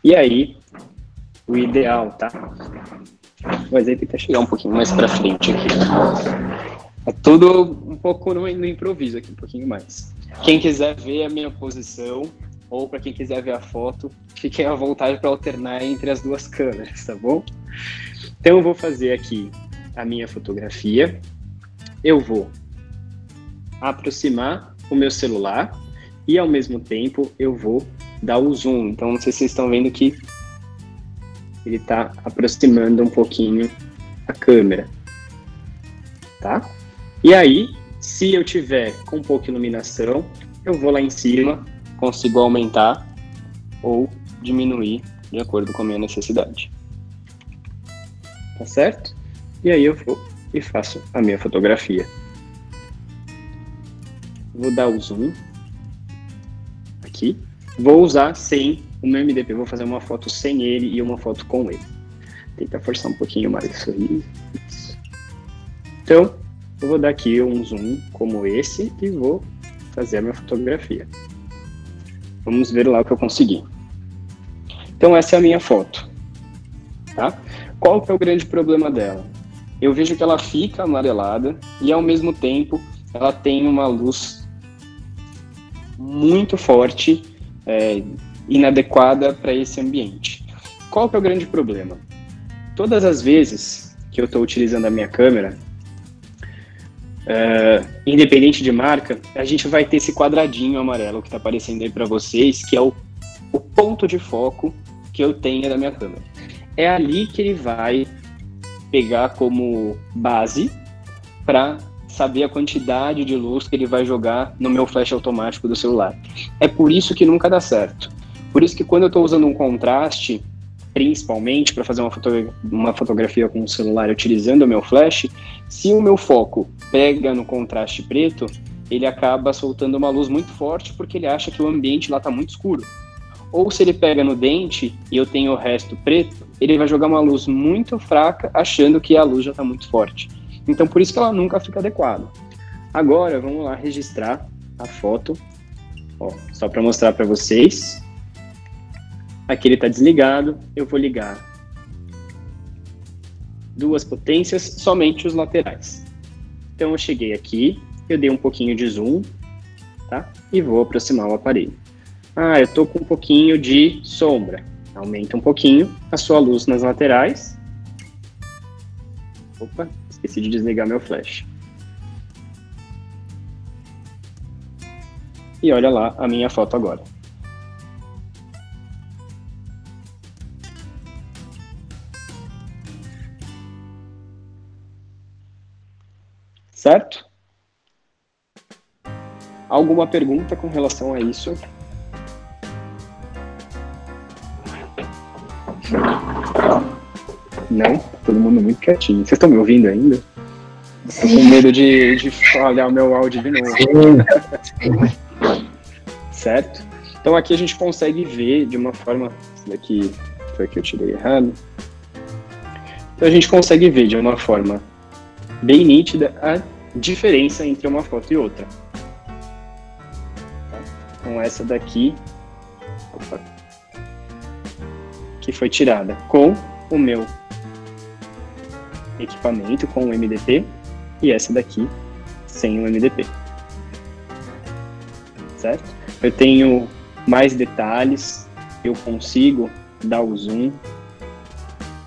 E aí, o ideal, tá? Mas aí tenta chegar um pouquinho mais para frente aqui. É tudo um pouco no improviso aqui, um pouquinho mais. Quem quiser ver a minha posição, ou para quem quiser ver a foto, fiquem à vontade para alternar entre as duas câmeras, tá bom? Então eu vou fazer aqui a minha fotografia. Eu vou aproximar o meu celular e ao mesmo tempo eu vou dar o zoom. Então não sei se vocês estão vendo que ele está aproximando um pouquinho a câmera, tá? E aí, se eu tiver com pouca iluminação, eu vou lá em cima, consigo aumentar ou diminuir de acordo com a minha necessidade. Tá certo? E aí eu vou e faço a minha fotografia. Vou dar o zoom aqui. Vou usar sem o meu MDP, vou fazer uma foto sem ele e uma foto com ele. Tenta forçar um pouquinho mais o sorriso. Então, eu vou dar aqui um zoom como esse e vou fazer a minha fotografia. Vamos ver lá o que eu consegui. Então essa é a minha foto, tá? Qual que é o grande problema dela? Eu vejo que ela fica amarelada e ao mesmo tempo ela tem uma luz muito forte, inadequada para esse ambiente. Qual que é o grande problema? Todas as vezes que eu estou utilizando a minha câmera, independente de marca, a gente vai ter esse quadradinho amarelo que está aparecendo aí para vocês, que é o ponto de foco que eu tenho da minha câmera. É ali que ele vai pegar como base para saber a quantidade de luz que ele vai jogar no meu flash automático do celular. É por isso que nunca dá certo. Por isso que quando eu estou usando um contraste, principalmente para fazer uma fotografia com o celular utilizando o meu flash, se o meu foco pega no contraste preto, ele acaba soltando uma luz muito forte porque ele acha que o ambiente lá está muito escuro. Ou se ele pega no dente e eu tenho o resto preto, ele vai jogar uma luz muito fraca achando que a luz já está muito forte. Então por isso que ela nunca fica adequada. Agora vamos lá registrar a foto, ó, só para mostrar para vocês. Aqui ele está desligado, eu vou ligar 2 potências, somente os laterais. Então eu cheguei aqui, eu dei um pouquinho de zoom, tá? E vou aproximar o aparelho. Ah, eu tô com um pouquinho de sombra. Aumenta um pouquinho a sua luz nas laterais. Opa, esqueci de desligar meu flash. E olha lá a minha foto agora. Certo? Alguma pergunta com relação a isso? Não? Todo mundo muito quietinho. Vocês estão me ouvindo ainda? Estou com medo de falhar o meu áudio de novo. Certo? Então aqui a gente consegue ver de uma forma... Isso daqui foi que eu tirei errado. Então a gente consegue ver de uma forma bem nítida a diferença entre uma foto e outra. Então essa daqui, que foi tirada com o meu equipamento, com o MDP, e essa daqui sem o MDP. Certo? Eu tenho mais detalhes, eu consigo dar o zoom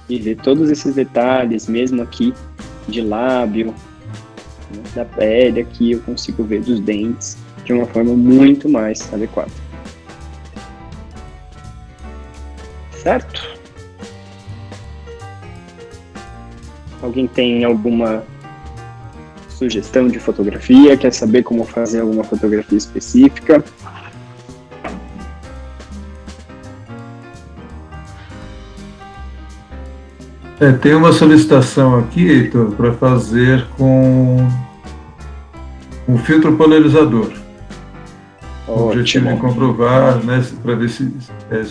e ver todos esses detalhes, mesmo aqui de lábio, né, da pele, aqui eu consigo ver dos dentes de uma forma muito mais adequada. Certo? Alguém tem alguma sugestão de fotografia? Quer saber como fazer alguma fotografia específica?
Tem uma solicitação aqui, Heitor, para fazer com um filtro polarizador. O objetivo de comprovar, né, para ver se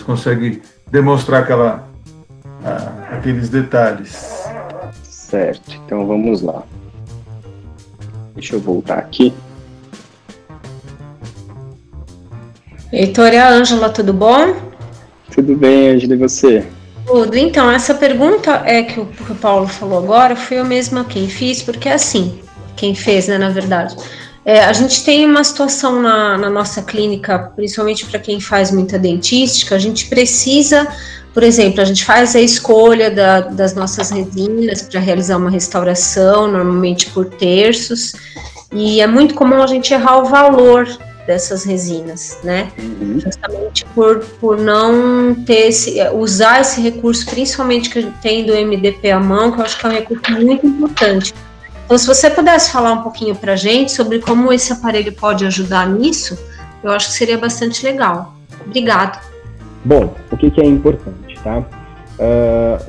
consegue demonstrar aqueles detalhes.
Certo, então vamos lá. Deixa eu voltar aqui.
Heitor e a Ângela, tudo bom?
Tudo bem, Ângela, e você?
Tudo. Então, essa pergunta que o Paulo falou agora, foi eu mesma quem fiz, porque assim, quem fez, né, na verdade. A gente tem uma situação na nossa clínica, principalmente para quem faz muita dentística, a gente precisa, por exemplo, a gente faz a escolha das nossas resinas para realizar uma restauração, normalmente por terços, e é muito comum a gente errar o valor dessas resinas, né? Justamente por não ter usar esse recurso, principalmente que a gente tem do MDP à mão, que eu acho que é um recurso muito importante. Então, se você pudesse falar um pouquinho para a gente sobre como esse aparelho pode ajudar nisso, eu acho que seria bastante legal. Obrigado.
Bom, o que é importante, tá?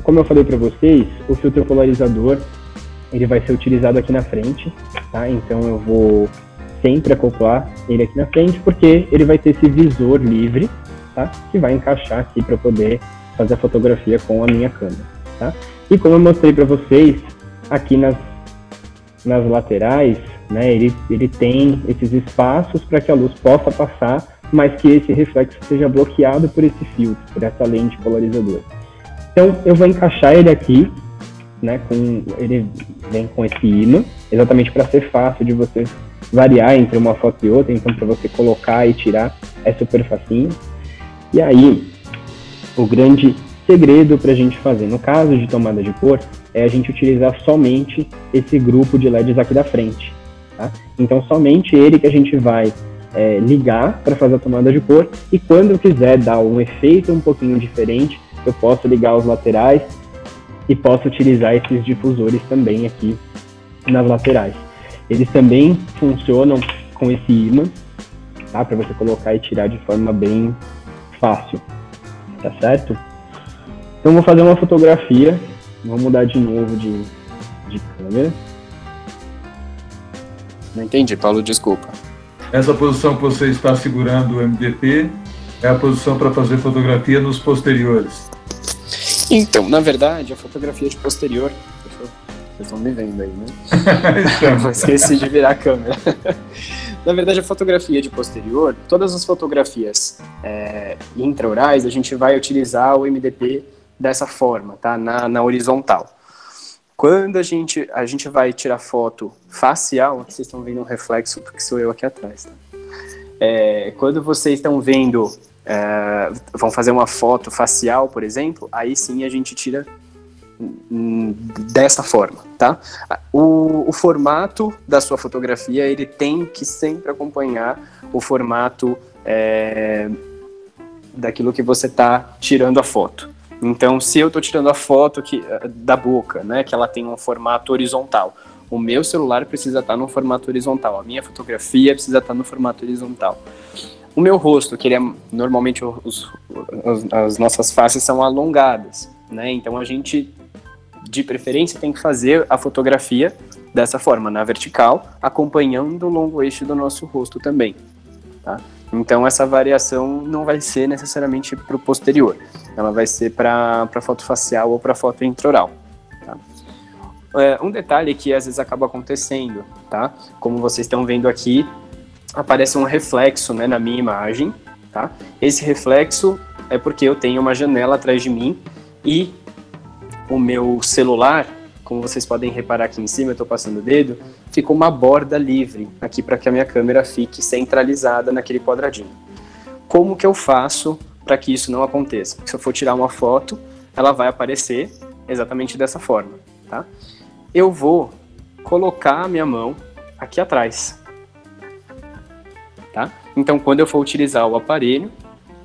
Como eu falei para vocês, o filtro polarizador, ele vai ser utilizado aqui na frente, tá? Então eu vou sempre acoplar ele aqui na frente, porque ele vai ter esse visor livre, tá? Que vai encaixar aqui para poder fazer a fotografia com a minha câmera, tá? E como eu mostrei para vocês, aqui nas laterais, né, ele tem esses espaços para que a luz possa passar, mas que esse reflexo seja bloqueado por esse filtro, por essa lente polarizadora. Então eu vou encaixar ele aqui, né, ele vem com esse ímã, exatamente para ser fácil de você variar entre uma foto e outra, então para você colocar e tirar é super facinho. E aí, o grande segredo para a gente fazer, no caso de tomada de cor, é a gente utilizar somente esse grupo de LEDs aqui da frente, tá? Então somente ele que a gente vai ligar para fazer a tomada de cor, e quando eu quiser dar um efeito um pouquinho diferente, eu posso ligar os laterais e posso utilizar esses difusores também aqui nas laterais. Eles também funcionam com esse ímã, tá? Para você colocar e tirar de forma bem fácil, tá certo? Então vou fazer uma fotografia, vou mudar de novo de câmera.
Não entendi, Paulo, desculpa.
Essa posição que você está segurando o MDP é a posição para fazer fotografia nos posteriores.
Então, na verdade, a fotografia de posterior... Vocês estão me vendo aí, né? Eu esqueci de virar a câmera. Na verdade, a fotografia de posterior, todas as fotografias intraorais, a gente vai utilizar o MDP dessa forma, tá? Na horizontal. Quando a gente vai tirar foto facial, aqui vocês estão vendo um reflexo, porque sou eu aqui atrás, tá? Quando vocês estão vendo, vão fazer uma foto facial, por exemplo, aí sim a gente tira dessa forma, tá? O formato da sua fotografia, ele tem que sempre acompanhar o formato daquilo que você está tirando a foto. Então, se eu estou tirando a foto da boca, né, que ela tem um formato horizontal, o meu celular precisa estar no formato horizontal, a minha fotografia precisa estar no formato horizontal. O meu rosto, que ele normalmente as nossas faces são alongadas, né? Então a gente, de preferência, tem que fazer a fotografia dessa forma, na vertical, acompanhando o longo eixo do nosso rosto também, tá? Então essa variação não vai ser necessariamente para o posterior, ela vai ser para foto facial ou para foto intraoral, tá? Um detalhe que às vezes acaba acontecendo, tá? Como vocês estão vendo aqui, aparece um reflexo, né, na minha imagem, tá? Esse reflexo é porque eu tenho uma janela atrás de mim e o meu celular, como vocês podem reparar aqui em cima, eu estou passando o dedo, fica uma borda livre aqui para que a minha câmera fique centralizada naquele quadradinho. Como que eu faço para que isso não aconteça? Se eu for tirar uma foto, ela vai aparecer exatamente dessa forma, tá? Eu vou colocar a minha mão aqui atrás, tá? Então, quando eu for utilizar o aparelho,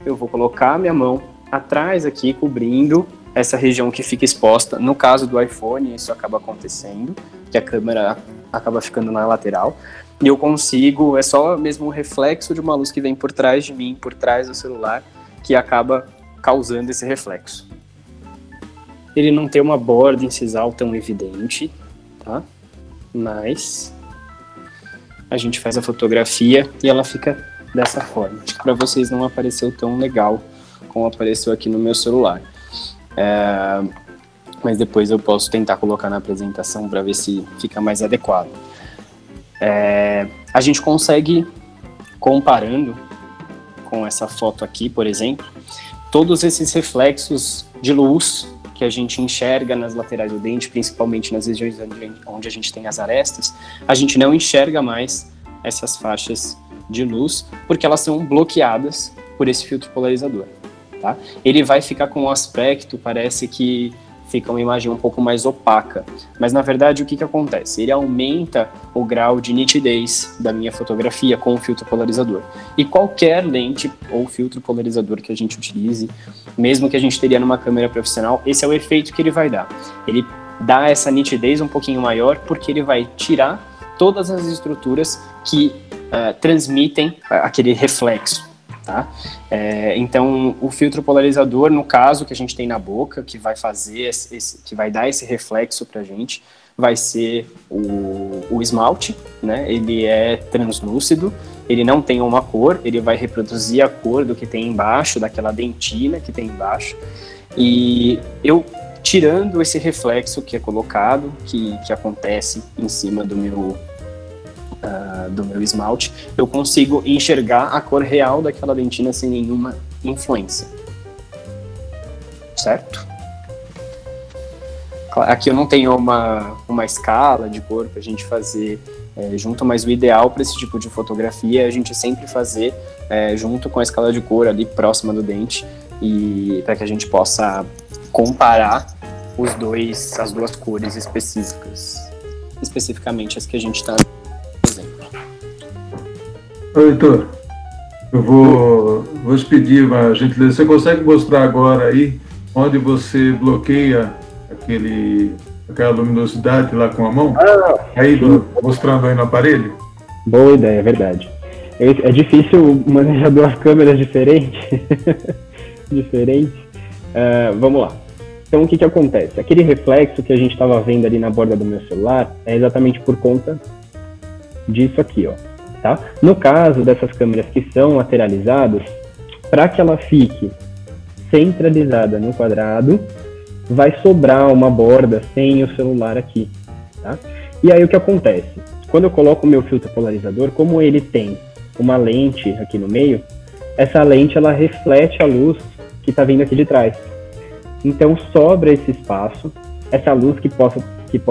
eu vou colocar a minha mão atrás aqui, cobrindo essa região que fica exposta. No caso do iPhone, isso acaba acontecendo, que a câmera acaba ficando na lateral, e eu consigo, é só mesmo um reflexo de uma luz que vem por trás de mim, por trás do celular, que acaba causando esse reflexo. Ele não tem uma borda incisal tão evidente, tá? Mas a gente faz a fotografia e ela fica dessa forma. Acho que para vocês não apareceu tão legal como apareceu aqui no meu celular. Mas depois eu posso tentar colocar na apresentação para ver se fica mais adequado. A gente consegue, comparando com essa foto aqui, por exemplo, todos esses reflexos de luz que a gente enxerga nas laterais do dente, principalmente nas regiões onde a gente tem as arestas, a gente não enxerga mais essas faixas de luz, porque elas são bloqueadas por esse filtro polarizador, tá? Ele vai ficar com um aspecto, parece que fica uma imagem um pouco mais opaca, mas na verdade o que acontece? Ele aumenta o grau de nitidez da minha fotografia com o filtro polarizador. E qualquer lente ou filtro polarizador que a gente utilize, mesmo que a gente teria numa câmera profissional, esse é o efeito que ele vai dar. Ele dá essa nitidez um pouquinho maior porque ele vai tirar todas as estruturas que transmitem aquele reflexo, tá? Então o filtro polarizador, no caso que a gente tem na boca, que vai fazer que vai dar esse reflexo pra gente, vai ser o esmalte, né? Ele é translúcido, ele não tem uma cor, ele vai reproduzir a cor do que tem embaixo, daquela dentina que tem embaixo, e eu tirando esse reflexo que é colocado, que acontece em cima do meu esmalte, eu consigo enxergar a cor real daquela dentina sem nenhuma influência. Certo? Aqui eu não tenho uma escala de cor para a gente fazer junto, mas o ideal para esse tipo de fotografia é a gente sempre fazer junto com a escala de cor ali próxima do dente, e para que a gente possa comparar as duas cores especificamente as que a gente está.
Oi, Heitor, eu vou te pedir uma gentileza. Você consegue mostrar agora aí onde você bloqueia aquela luminosidade lá com a mão, aí mostrando aí no aparelho?
Boa ideia, é verdade. É difícil manejar duas câmeras diferentes. Vamos lá. Então, o que acontece? Aquele reflexo que a gente estava vendo ali na borda do meu celular é exatamente por conta disso aqui, ó. Tá? No caso dessas câmeras que são lateralizadas, para que ela fique centralizada no quadrado, vai sobrar uma borda sem o celular aqui, tá? E aí o que acontece? Quando eu coloco o meu filtro polarizador, como ele tem uma lente aqui no meio, essa lente ela reflete a luz que está vindo aqui de trás. Então sobra esse espaço, essa luz que pode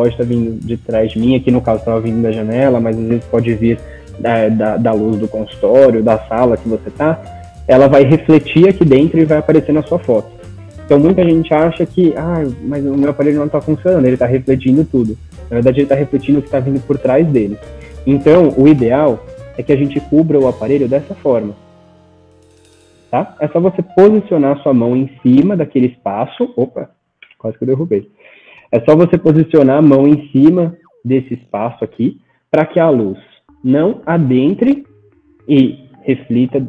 estar vindo de trás de mim, aqui no caso estava vindo da janela, mas às vezes pode vir da luz do consultório, da sala que você está, ela vai refletir aqui dentro e vai aparecer na sua foto. Então muita gente acha que, mas o meu aparelho não está funcionando, ele está refletindo tudo. Na verdade ele está refletindo o que está vindo por trás dele. Então o ideal é que a gente cubra o aparelho dessa forma. Tá? É só você posicionar a sua mão em cima daquele espaço. Opa, quase que eu derrubei. É só você posicionar a mão em cima desse espaço aqui, para que a luz não adentre e reflita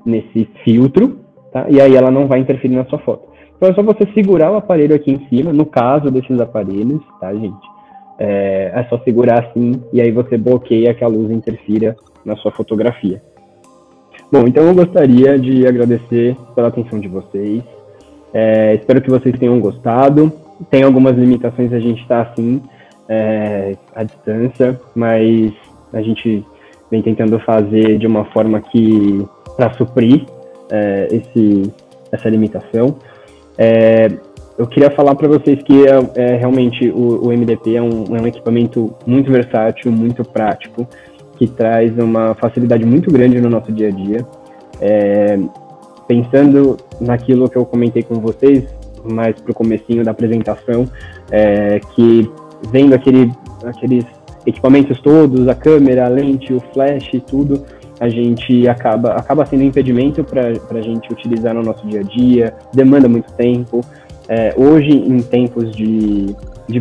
nesse filtro, tá? E aí ela não vai interferir na sua foto. Então é só você segurar o aparelho aqui em cima, no caso desses aparelhos, tá, gente? É só segurar assim, e aí você bloqueia que a luz interfira na sua fotografia. Bom, então eu gostaria de agradecer pela atenção de vocês. Espero que vocês tenham gostado. Tem algumas limitações, a gente está assim, à distância, mas a gente vem tentando fazer de uma forma que para suprir essa limitação. Eu queria falar para vocês que realmente o MDP é um equipamento muito versátil, muito prático, que traz uma facilidade muito grande no nosso dia a dia. Pensando naquilo que eu comentei com vocês, mais para o comecinho da apresentação, que vendo aqueles equipamentos todos, a câmera, a lente, o flash e tudo, a gente acaba sendo um impedimento para a gente utilizar no nosso dia a dia, demanda muito tempo. Hoje, em tempos de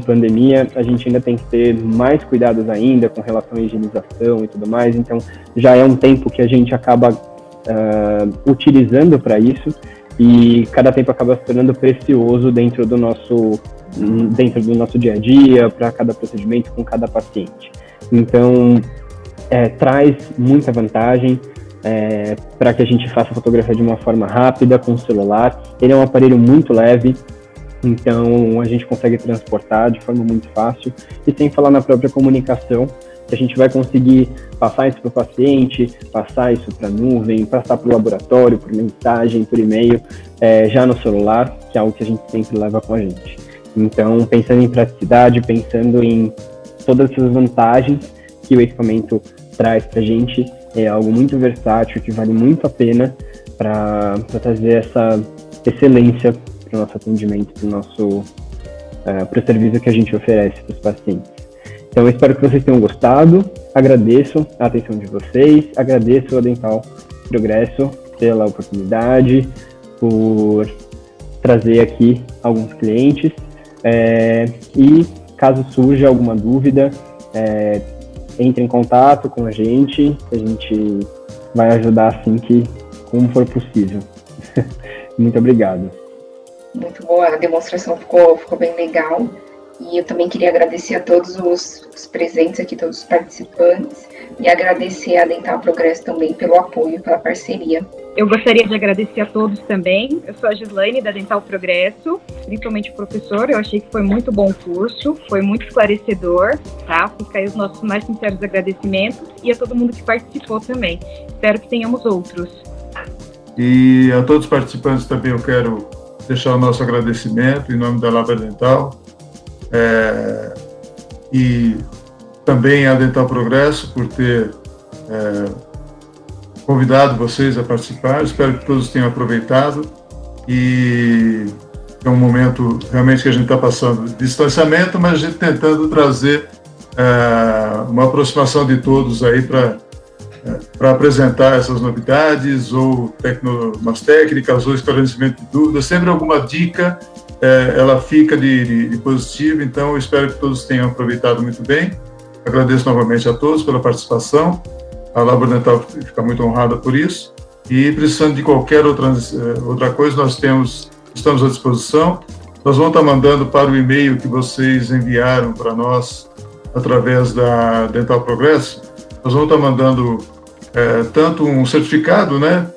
pandemia, a gente ainda tem que ter mais cuidados ainda com relação à higienização e tudo mais, então já é um tempo que a gente acaba utilizando para isso, e cada tempo acaba se tornando precioso dentro do nosso dia a dia, para cada procedimento, com cada paciente. Então, traz muita vantagem para que a gente faça fotografia de uma forma rápida, com o celular. Ele é um aparelho muito leve, então a gente consegue transportar de forma muito fácil, e sem falar na própria comunicação, que a gente vai conseguir passar isso para o paciente, passar isso para a nuvem, passar para o laboratório, por mensagem, por e-mail, já no celular, que é algo que a gente sempre leva com a gente. Então, pensando em praticidade, pensando em todas essas vantagens que o equipamento traz para a gente, é algo muito versátil, que vale muito a pena para trazer essa excelência para o nosso atendimento, para o serviço que a gente oferece para os pacientes. Então, eu espero que vocês tenham gostado, agradeço a atenção de vocês, agradeço a Dental Progresso pela oportunidade, por trazer aqui alguns clientes, e caso surja alguma dúvida, entre em contato com a gente vai ajudar assim que como for possível. Muito obrigado.
Muito boa, a demonstração ficou bem legal. E eu também queria agradecer a todos os presentes aqui, todos os participantes, e agradecer a Dental Progresso também pelo apoio, pela parceria.
Eu gostaria de agradecer a todos também. Eu sou a Gislaine, da Dental Progresso, principalmente o professor. Eu achei que foi muito bom o curso, foi muito esclarecedor, tá? Fica aí os nossos mais sinceros agradecimentos, e a todo mundo que participou também. Espero que tenhamos outros.
E a todos os participantes também eu quero deixar o nosso agradecimento em nome da Labra Dental. E também a Dental Progresso por ter convidado vocês a participar. Espero que todos tenham aproveitado, e é um momento realmente que a gente está passando de distanciamento, mas a gente tentando trazer uma aproximação de todos aí para apresentar essas novidades, ou umas técnicas, ou esclarecimento de dúvidas, sempre alguma dica ela fica de positivo, então eu espero que todos tenham aproveitado muito bem. Agradeço novamente a todos pela participação, a Labor Dental fica muito honrada por isso, e precisando de qualquer outra coisa, nós estamos à disposição. Nós vamos estar mandando para o e-mail que vocês enviaram para nós através da Dental Progresso, nós vamos estar mandando tanto um certificado, né,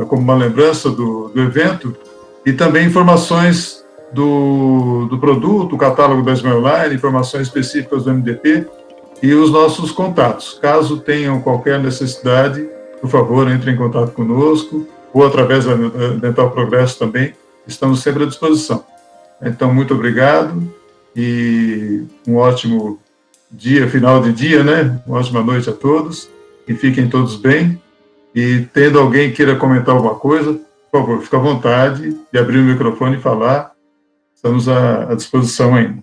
como uma lembrança do evento, e também informações do produto, o catálogo da Smileline, informações específicas do MDP e os nossos contatos. Caso tenham qualquer necessidade, por favor, entre em contato conosco ou através da Dental Progresso também, estamos sempre à disposição. Então, muito obrigado e um ótimo dia, final de dia, né? Uma ótima noite a todos e fiquem todos bem. E tendo alguém queira comentar alguma coisa, por favor, fique à vontade de abrir o microfone e falar. Estamos à disposição ainda.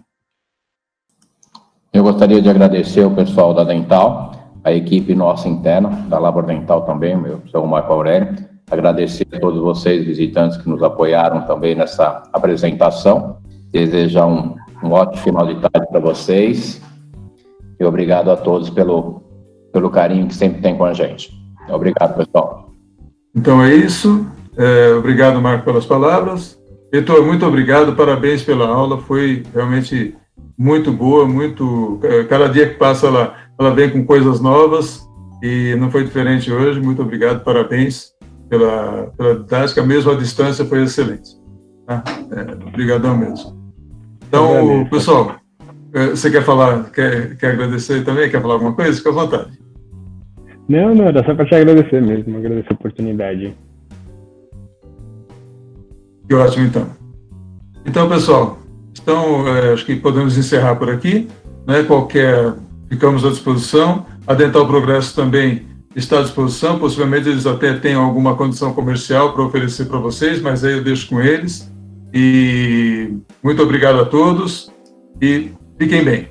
Eu gostaria de agradecer o pessoal da Dental, a equipe nossa interna, da Labor Dental também, eu sou o Marco Aurélio. Agradecer a todos vocês, visitantes, que nos apoiaram também nessa apresentação. Desejar um ótimo final de tarde para vocês. E obrigado a todos pelo carinho que sempre tem com a gente. Obrigado, pessoal.
Então é isso. Obrigado, Marco, pelas palavras. Heitor, muito obrigado, parabéns pela aula, foi realmente muito boa, cada dia que passa ela vem com coisas novas e não foi diferente hoje. Muito obrigado, parabéns pela didática, mesmo à distância foi excelente. Tá? Obrigadão mesmo. Então, pessoal, você quer falar, quer agradecer também? Quer falar alguma coisa? Fica à vontade.
Não, era só para te agradecer mesmo, agradecer a oportunidade.
Que ótimo, então. Então, pessoal, acho que podemos encerrar por aqui, né? Ficamos à disposição. A Dental Progresso também está à disposição, possivelmente eles até tenham alguma condição comercial para oferecer para vocês, mas aí eu deixo com eles. E muito obrigado a todos e fiquem bem.